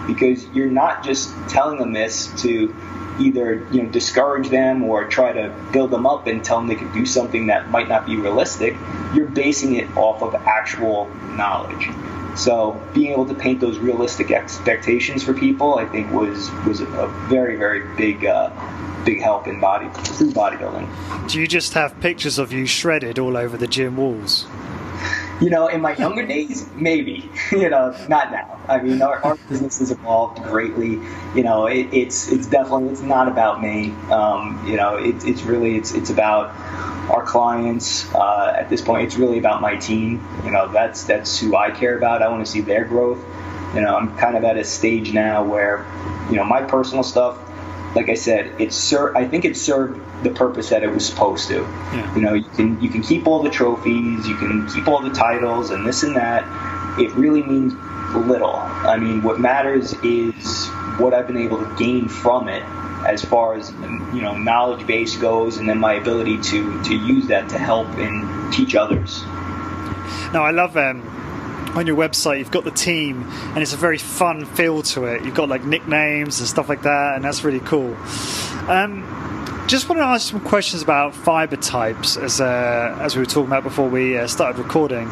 Because you're not just telling them this to either discourage them or try to build them up and tell them they could do something that might not be realistic. You're basing it off of actual knowledge. So being able to paint those realistic expectations for people, I think, was a very, very big help in through bodybuilding. Do you just have pictures of you shredded all over the gym walls? In my younger days, maybe. Not now. I mean, our business has evolved greatly. It's definitely, it's not about me. It's about our clients. At this point, it's really about my team. That's who I care about. I want to see their growth. I'm kind of at a stage now where, my personal stuff, like I said, I think it served the purpose that it was supposed to. Yeah. You can keep all the trophies, you can keep all the titles and this and that. It really means little. I mean, what matters is what I've been able to gain from it as far as, knowledge base goes, and then my ability to use that to help and teach others. Now, I love on your website you've got the team, and it's a very fun feel to it. You've got like nicknames and stuff like that, and that's really cool. Just want to ask some questions about fiber types, as we were talking about before we started recording.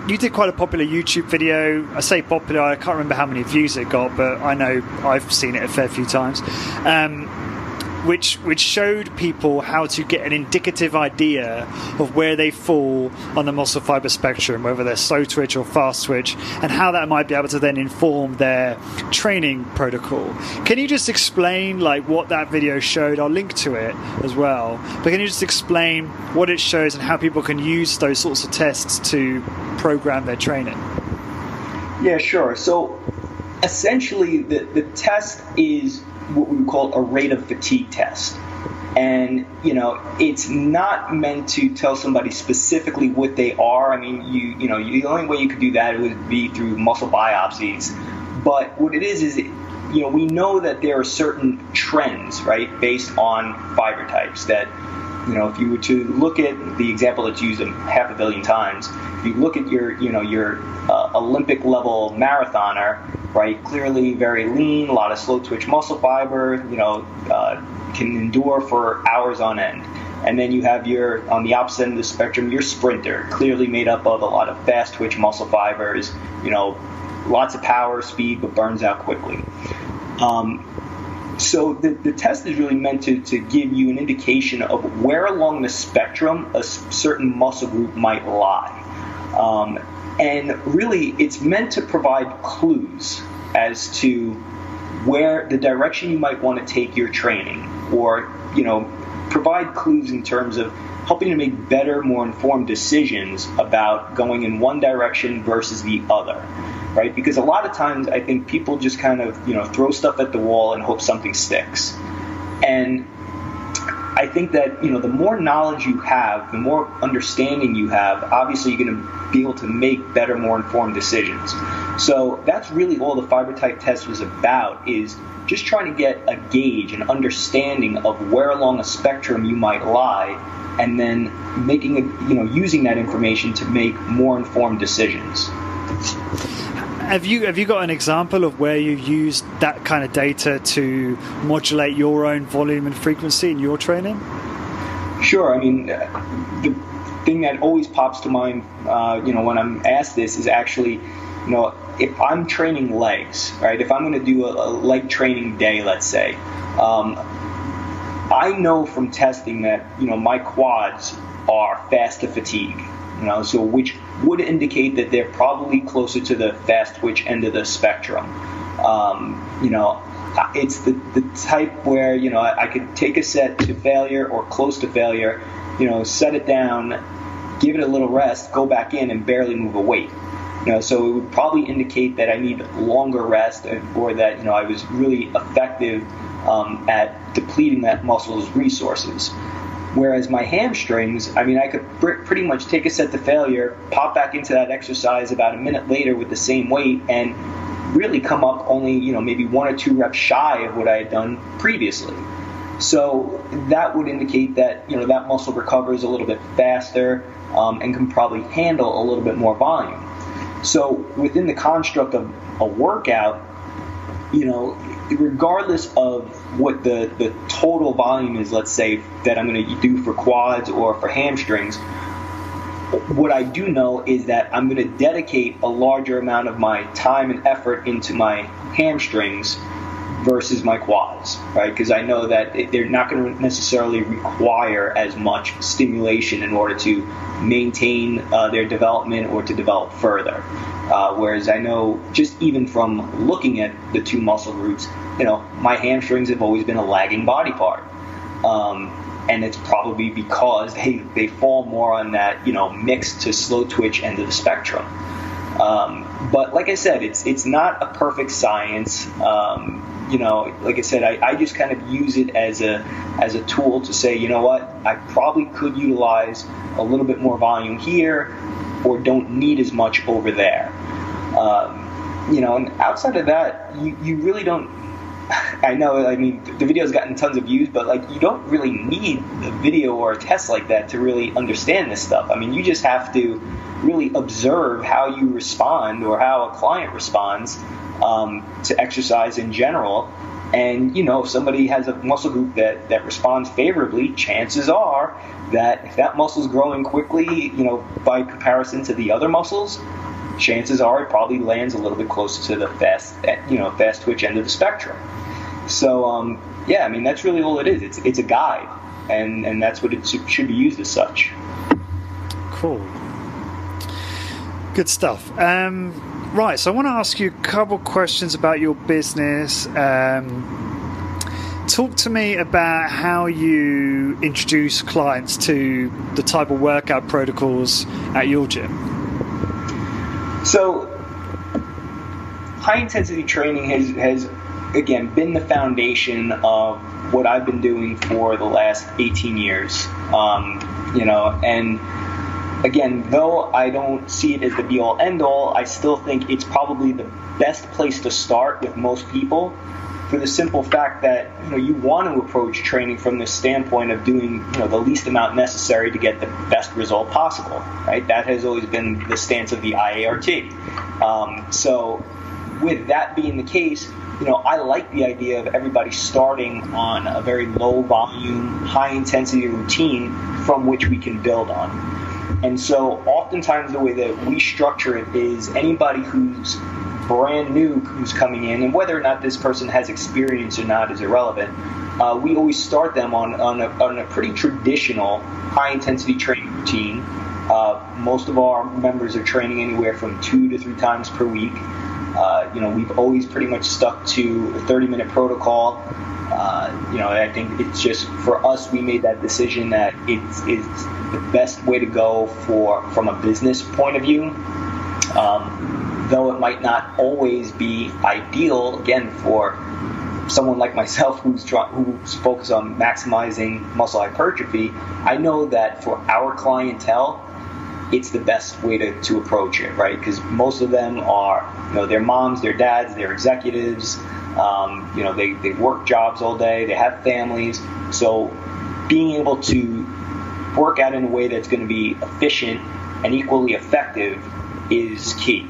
You did quite a popular YouTube video. I say popular, I can't remember how many views it got, but I know I've seen it a fair few times. Which showed people how to get an indicative idea of where they fall on the muscle fiber spectrum, whether they're slow twitch or fast twitch, and how that might be able to then inform their training protocol. Can you just explain what that video showed? I'll link to it as well. But can you just explain what it shows and how people can use those sorts of tests to program their training? Yeah, sure. So essentially the test is what we call a rate of fatigue test. And, it's not meant to tell somebody specifically what they are. I mean, the only way you could do that would be through muscle biopsies. But what it is we know that there are certain trends, right, based on fiber types that, if you were to look at the example that's used 500 million times, if you look at your Olympic level marathoner, right, clearly very lean, a lot of slow twitch muscle fiber, can endure for hours on end. And then you have on the opposite end of the spectrum, your sprinter, clearly made up of a lot of fast twitch muscle fibers, lots of power, speed, but burns out quickly. So the test is really meant to give you an indication of where along the spectrum a certain muscle group might lie. And really, it's meant to provide clues as to where the direction you might want to take your training, or, provide clues in terms of helping to make better, more informed decisions about going in one direction versus the other, right? Because a lot of times I think people just kind of, throw stuff at the wall and hope something sticks. And I think that, the more knowledge you have, the more understanding you have, obviously you're going to be able to make better, more informed decisions. So that's really all the fiber type test was about, is just trying to get a gauge, an understanding of where along a spectrum you might lie, and then making it, using that information to make more informed decisions. Have you got an example of where you used that kind of data to modulate your own volume and frequency in your training? Sure. I mean, the thing that always pops to mind, when I'm asked this is actually, if I'm training legs, right? If I'm going to do a leg training day, let's say, I know from testing that, my quads are fast to fatigue. So which would indicate that they're probably closer to the fast twitch end of the spectrum. It's the type where, I could take a set to failure or close to failure, set it down, give it a little rest, go back in and barely move a weight. So it would probably indicate that I need longer rest, or that, I was really effective at depleting that muscle's resources. Whereas my hamstrings, I could pretty much take a set to failure, pop back into that exercise about a minute later with the same weight, and really come up only, maybe 1 or 2 reps shy of what I had done previously. So that would indicate that, that muscle recovers a little bit faster and can probably handle a little bit more volume. So within the construct of a workout, regardless of what the total volume is, let's say, that I'm going to do for quads or for hamstrings, what I do know is that I'm going to dedicate a larger amount of my time and effort into my hamstrings versus my quads, right? Because I know that they're not going to necessarily require as much stimulation in order to maintain their development or to develop further. Whereas I know, just even from looking at the two muscle groups, my hamstrings have always been a lagging body part. And it's probably because they fall more on that, mixed to slow twitch end of the spectrum. But like I said, it's not a perfect science. Like I said, I just kind of use it as a tool to say, I probably could utilize a little bit more volume here, or don't need as much over there. And outside of that, you really don't. I know, the video's gotten tons of views, but you don't really need a video or a test like that to really understand this stuff. You just have to really observe how you respond, or how a client responds to exercise in general. And, if somebody has a muscle group that responds favorably, chances are that if that muscle's growing quickly, by comparison to the other muscles, chances are it probably lands a little bit closer to the fast twitch end of the spectrum. So, that's really all it is. It's a guide, and that's what it should be used as such. Cool. Good stuff. Right, so I want to ask you a couple questions about your business. Talk to me about how you introduce clients to the type of workout protocols at your gym. So, high-intensity training has again, been the foundation of what I've been doing for the last 18 years. And again, though I don't see it as the be-all, end-all, I still think it's probably the best place to start with most people, for the simple fact that you want to approach training from the standpoint of doing the least amount necessary to get the best result possible, right? That has always been the stance of the IART. So with that being the case, I like the idea of everybody starting on a very low volume, high intensity routine from which we can build on. And so oftentimes the way that we structure it is anybody who's brand new who's coming in, and whether or not this person has experience or not is irrelevant, we always start them on a pretty traditional high-intensity training routine. Most of our members are training anywhere from 2 to 3 times per week. We've always pretty much stuck to a 30-minute protocol. I think it's just, for us, we made that decision that it's the best way to go from a business point of view. Though it might not always be ideal, again, for someone like myself who's focused on maximizing muscle hypertrophy, I know that for our clientele, it's the best way to approach it, right? Because most of them are, their moms, their dads, they're executives. They work jobs all day. They have families. So being able to work out in a way that's going to be efficient and equally effective is key.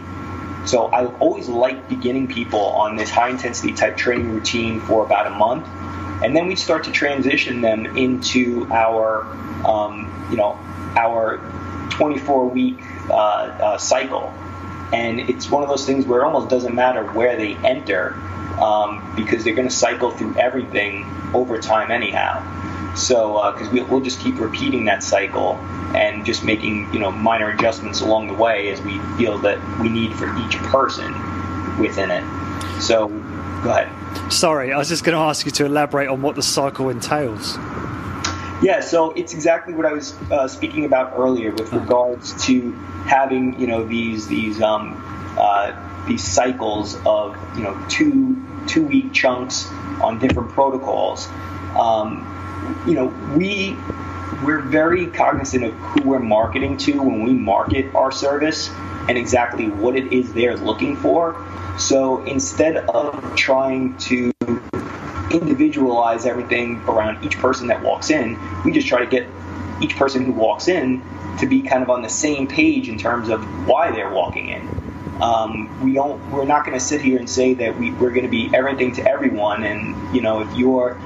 So I always like beginning people on this high-intensity type training routine for about a month, and then we start to transition them into our 24-week cycle. And it's one of those things where it almost doesn't matter where they enter, because they're going to cycle through everything over time anyhow. So because we'll just keep repeating that cycle and just making minor adjustments along the way as we feel that we need for each person within it. So go ahead. Sorry, I was just going to ask you to elaborate on what the cycle entails. Yeah, so it's exactly what I was speaking about earlier with regards to having these cycles of 2-week chunks on different protocols. We're very cognizant of who we're marketing to when we market our service and exactly what it is they're looking for. So instead of trying to individualize everything around each person that walks in, we just try to get each person who walks in to be kind of on the same page in terms of why they're walking in. We're not going to sit here and say that we're going to be everything to everyone. And if you're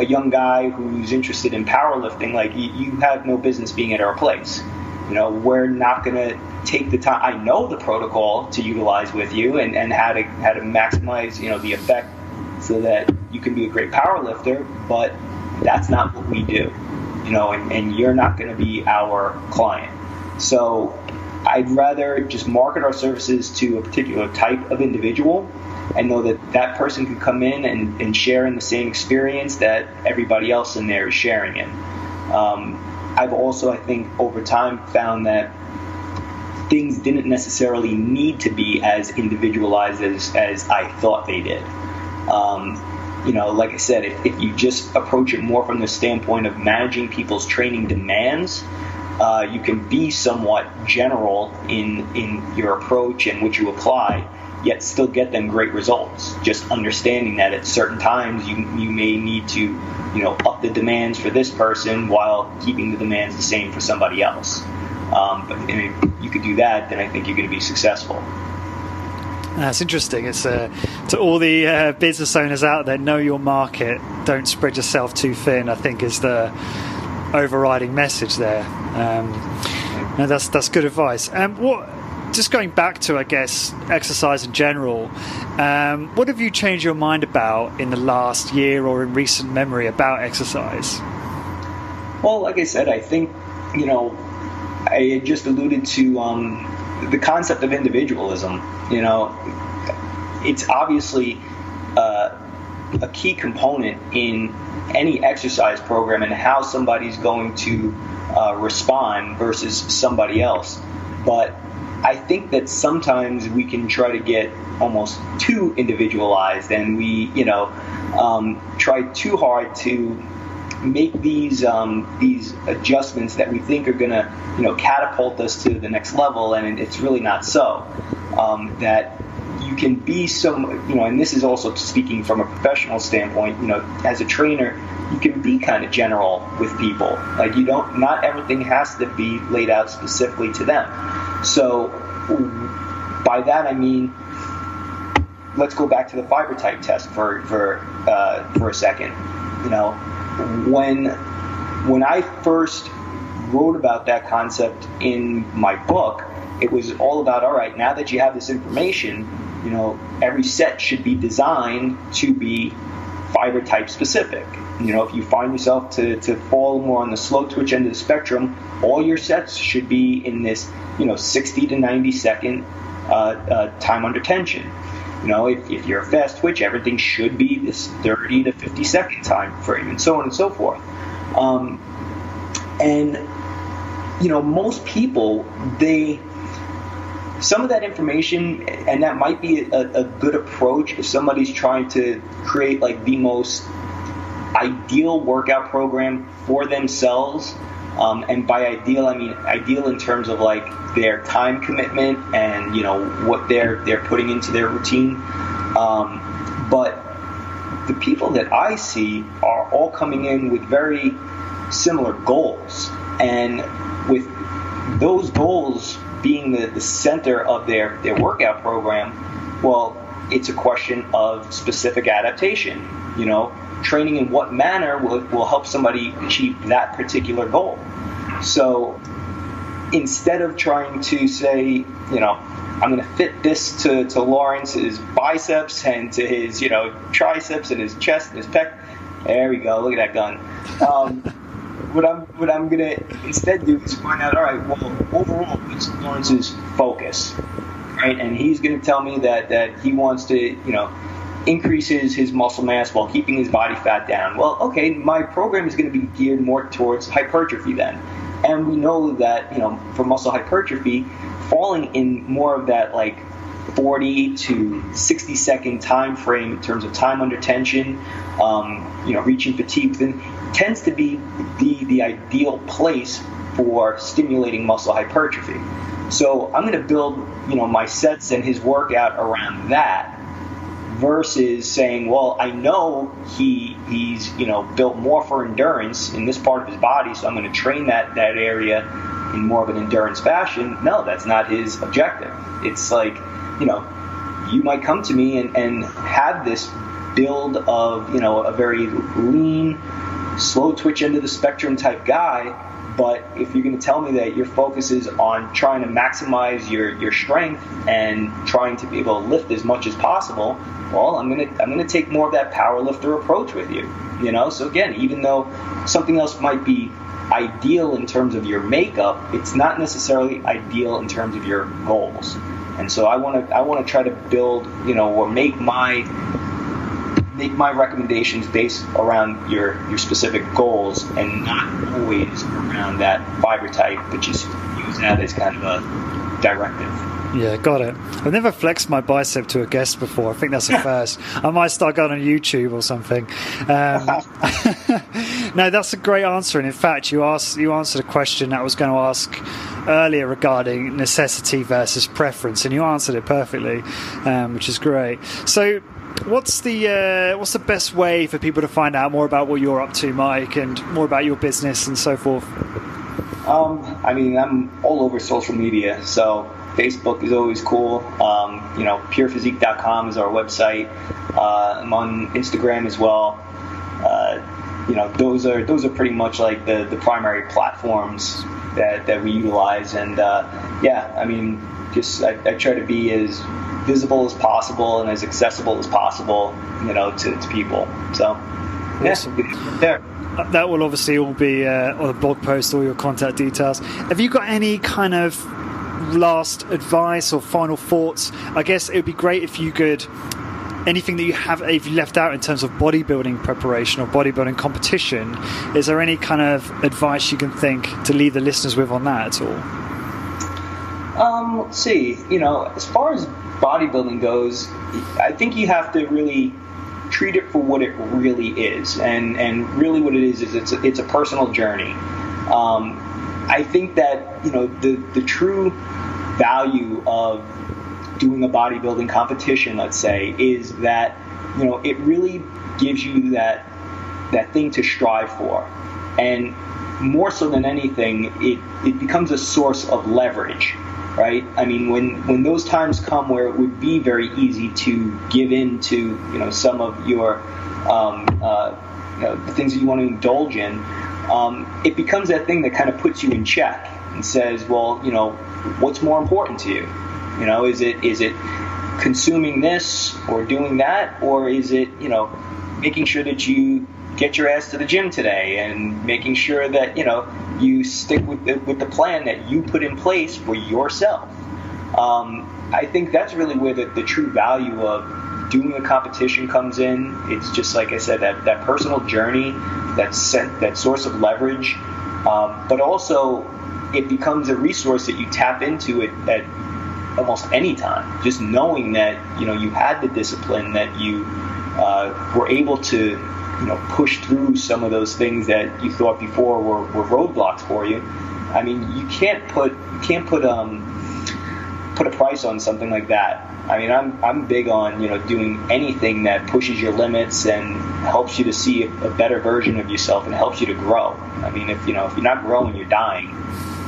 a young guy who's interested in powerlifting, like you have no business being at our place. We're not going to take the time. I know the protocol to utilize with you and how to maximize the effect so that you can be a great power lifter, but that's not what we do, and you're not going to be our client. So I'd rather just market our services to a particular type of individual and know that person can come in and share in the same experience that everybody else in there is sharing in. I've also, I think, over time found that things didn't necessarily need to be as individualized as I thought they did. Like I said, if you just approach it more from the standpoint of managing people's training demands, you can be somewhat general in your approach and what you apply, yet still get them great results. Just understanding that at certain times you may need to, up the demands for this person while keeping the demands the same for somebody else. But if you could do that, then I think you're going to be successful. That's interesting. It's to all the business owners out there, know your market, don't spread yourself too thin, I think is the overriding message there. No, that's good advice. Just going back to, I guess, exercise in general, what have you changed your mind about in the last year or in recent memory about exercise? Well, like I said, I think, I had just alluded to the concept of individualism. It's obviously a key component in any exercise program and how somebody's going to respond versus somebody else. But I think that sometimes we can try to get almost too individualized, and we, try too hard to make these adjustments that we think are going to, catapult us to the next level, and it's really not so. That you can be and this is also speaking from a professional standpoint, as a trainer, you can be kind of general with people. Like not everything has to be laid out specifically to them. So by that I mean, let's go back to the fiber type test for a second. When I first wrote about that concept in my book, it was all about, all right, now that you have this information, every set should be designed to be fiber type specific. If you find yourself to fall more on the slow twitch end of the spectrum, all your sets should be in this 60 to 90 second time under tension. If you're a fast twitch, everything should be this 30 to 50 second time frame, and so on and so forth. Most people, some of that information, and that might be a good approach if somebody's trying to create like the most ideal workout program for themselves. And by ideal, I mean ideal in terms of like their time commitment and what they're putting into their routine. But the people that I see are all coming in with very similar goals, and with those goals being the center of their workout program, well, it's a question of specific adaptation. Training in what manner will help somebody achieve that particular goal. So instead of trying to say, I'm going to fit this to Lawrence's biceps and to his, triceps and his chest and his pec. There we go. Look at that gun. What I'm going to instead do is find out, all right, well, overall, what's Lawrence's focus, right? And he's going to tell me that he wants to, increases his muscle mass while keeping his body fat down. Well, okay, my program is going to be geared more towards hypertrophy then. And we know that, for muscle hypertrophy, falling in more of that like 40 to 60 second time frame in terms of time under tension, reaching fatigue, then tends to be the ideal place for stimulating muscle hypertrophy. So I'm going to build, my sets and his workout around that, versus saying, well, I know he's built more for endurance in this part of his body, so I'm going to train that area in more of an endurance fashion. No, that's not his objective. It's like, you might come to me and have this build of, a very lean, slow twitch end of the spectrum type guy, but if you're going to tell me that your focus is on trying to maximize your strength and trying to be able to lift as much as possible, well, I'm going to take more of that power lifter approach with you. So again, even though something else might be ideal in terms of your makeup, it's not necessarily ideal in terms of your goals. And so I want to try to build, or make my recommendations based around your specific goals, and not always around that fiber type, but just use that as kind of a directive. Yeah, got it. I've never flexed my bicep to a guest before. I think that's a first. I might start going on YouTube or something. No, that's a great answer. And in fact, you answered a question that I was going to ask earlier regarding necessity versus preference, and you answered it perfectly, which is great. So what's the best way for people to find out more about what you're up to, Mike, and more about your business and so forth? I'm all over social media, so Facebook is always cool. Purephysique.com is our website. I'm on Instagram as well. Those are pretty much like the primary platforms that we utilize. And I try to be as visible as possible and as accessible as possible, to people. So awesome. There. That will obviously all be on the blog post, all your contact details. Have you got any kind of last advice or final thoughts? I guess it would be great if you could, anything that if you left out in terms of bodybuilding preparation or bodybuilding competition, is there any kind of advice you can think to leave the listeners with on that at all? Let's see. As far as bodybuilding goes, I think you have to really treat it for what it really is, and really what it is it's a personal journey. I think that the true value of doing a bodybuilding competition, let's say, is that it really gives you that thing to strive for, and more so than anything, it becomes a source of leverage, right? I mean, when those times come where it would be very easy to give in to some of your the things that you want to indulge in, it becomes that thing that kind of puts you in check and says, well, what's more important to you? You know, is it consuming this or doing that, or is it, you know, making sure that you get your ass to the gym today and making sure that, you know, you stick with the plan that you put in place for yourself. I think that's really where the true value of doing a competition comes in. It's just like I said, that personal journey, that source of leverage, but also it becomes a resource that you tap into at almost any time. Just knowing that, you know, you had the discipline, that you were able to, you know, push through some of those things that you thought before were roadblocks for you. I mean, you can't put a price on something like that. I mean, I'm big on, you know, doing anything that pushes your limits and helps you to see a better version of yourself and helps you to grow. I mean, if you're not growing, you're dying.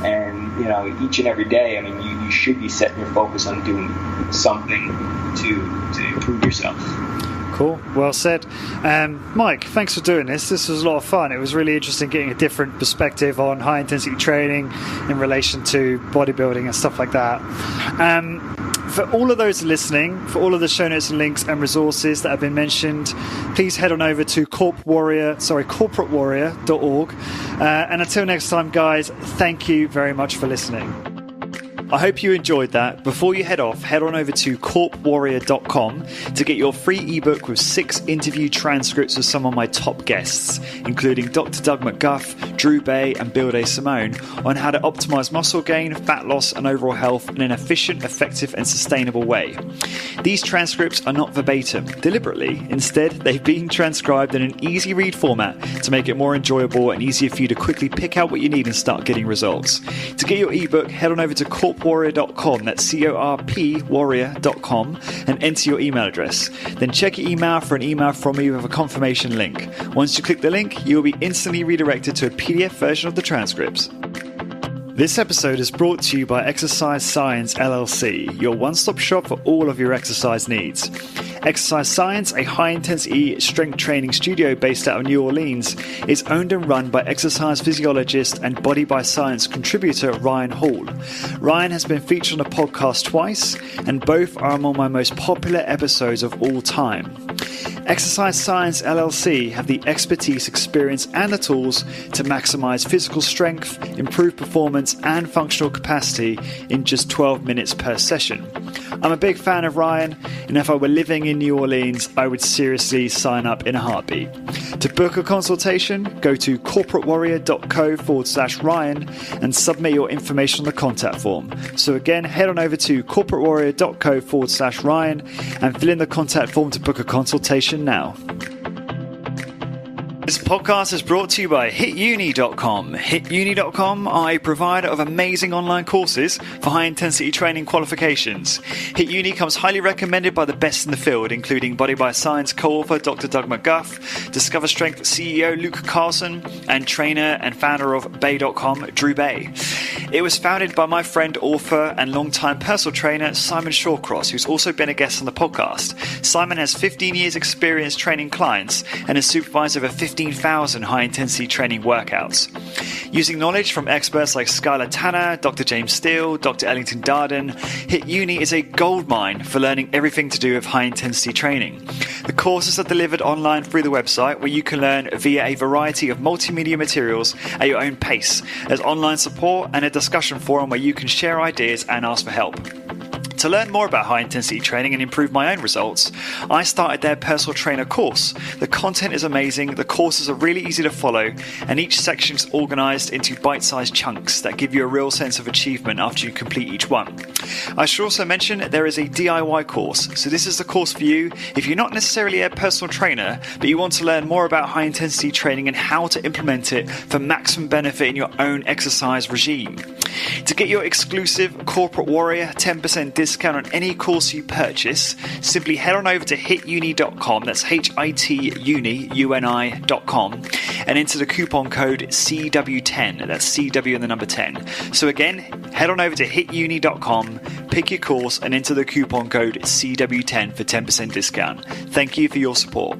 And, you know, each and every day, I mean, you should be setting your focus on doing something to improve yourself. Cool. Well said. Mike, thanks for doing this. This was a lot of fun. It was really interesting getting a different perspective on high-intensity training in relation to bodybuilding and stuff like that. For all of those listening, for all of the show notes and links and resources that have been mentioned, please head on over to corporatewarrior.org. And until next time, guys, thank you very much for listening. I hope you enjoyed that. Before you head off, head on over to corpwarrior.com to get your free ebook with 6 interview transcripts of some of my top guests, including Dr. Doug McGuff, Drew Bay, and Bill Day Simone, on how to optimize muscle gain, fat loss, and overall health in an efficient, effective, and sustainable way. These transcripts are not verbatim, deliberately. Instead, they've been transcribed in an easy read format to make it more enjoyable and easier for you to quickly pick out what you need and start getting results. To get your ebook, head on over to corpwarrior.com, that's CORP warrior.com, and enter your email address. Then check your email for an email from me with a confirmation link. Once you click the link, you will be instantly redirected to a PDF version of the transcripts. This episode is brought to you by Exercise Science LLC, your one-stop shop for all of your exercise needs. Exercise Science, a high-intensity strength training studio based out of New Orleans, is owned and run by exercise physiologist and Body by Science contributor Ryan Hall. Ryan has been featured on a podcast twice, and both are among my most popular episodes of all time. Exercise Science LLC have the expertise, experience, and the tools to maximize physical strength, improve performance, and functional capacity in just 12 minutes per session. I'm a big fan of Ryan, and if I were living in New Orleans, I would seriously sign up in a heartbeat. To book a consultation, go to corporatewarrior.co/Ryan and submit your information on the contact form. So again, head on over to corporatewarrior.co/Ryan and fill in the contact form to book a consultation now. This podcast is brought to you by HitUni.com. HitUni.com are a provider of amazing online courses for high-intensity training qualifications. HitUni comes highly recommended by the best in the field, including Body by Science co-author Dr. Doug McGuff, Discover Strength CEO Luke Carlson, and trainer and founder of Bay.com, Drew Bay. It was founded by my friend, author, and longtime personal trainer Simon Shawcross, who's also been a guest on the podcast. Simon has 15 years experience training clients and has supervised over 15,000 high-intensity training workouts. Using knowledge from experts like Skylar Tanner, Dr. James Steele, Dr. Ellington Darden, HitUni is a goldmine for learning everything to do with high-intensity training. The courses are delivered online through the website, where you can learn via a variety of multimedia materials at your own pace. There's online support and a discussion forum where you can share ideas and ask for help. To learn more about high-intensity training and improve my own results, I started their personal trainer course. The content is amazing, the courses are really easy to follow, and each section is organized into bite-sized chunks that give you a real sense of achievement after you complete each one. I should also mention there is a DIY course, so this is the course for you if you're not necessarily a personal trainer, but you want to learn more about high-intensity training and how to implement it for maximum benefit in your own exercise regime. To get your exclusive Corporate Warrior 10% discount on any course you purchase, simply head on over to hituni.com, that's HITUNI.com, and enter the coupon code CW10, that's CW and the number 10. So again, head on over to hituni.com, pick your course, and enter the coupon code CW10 for 10% discount. Thank you for your support.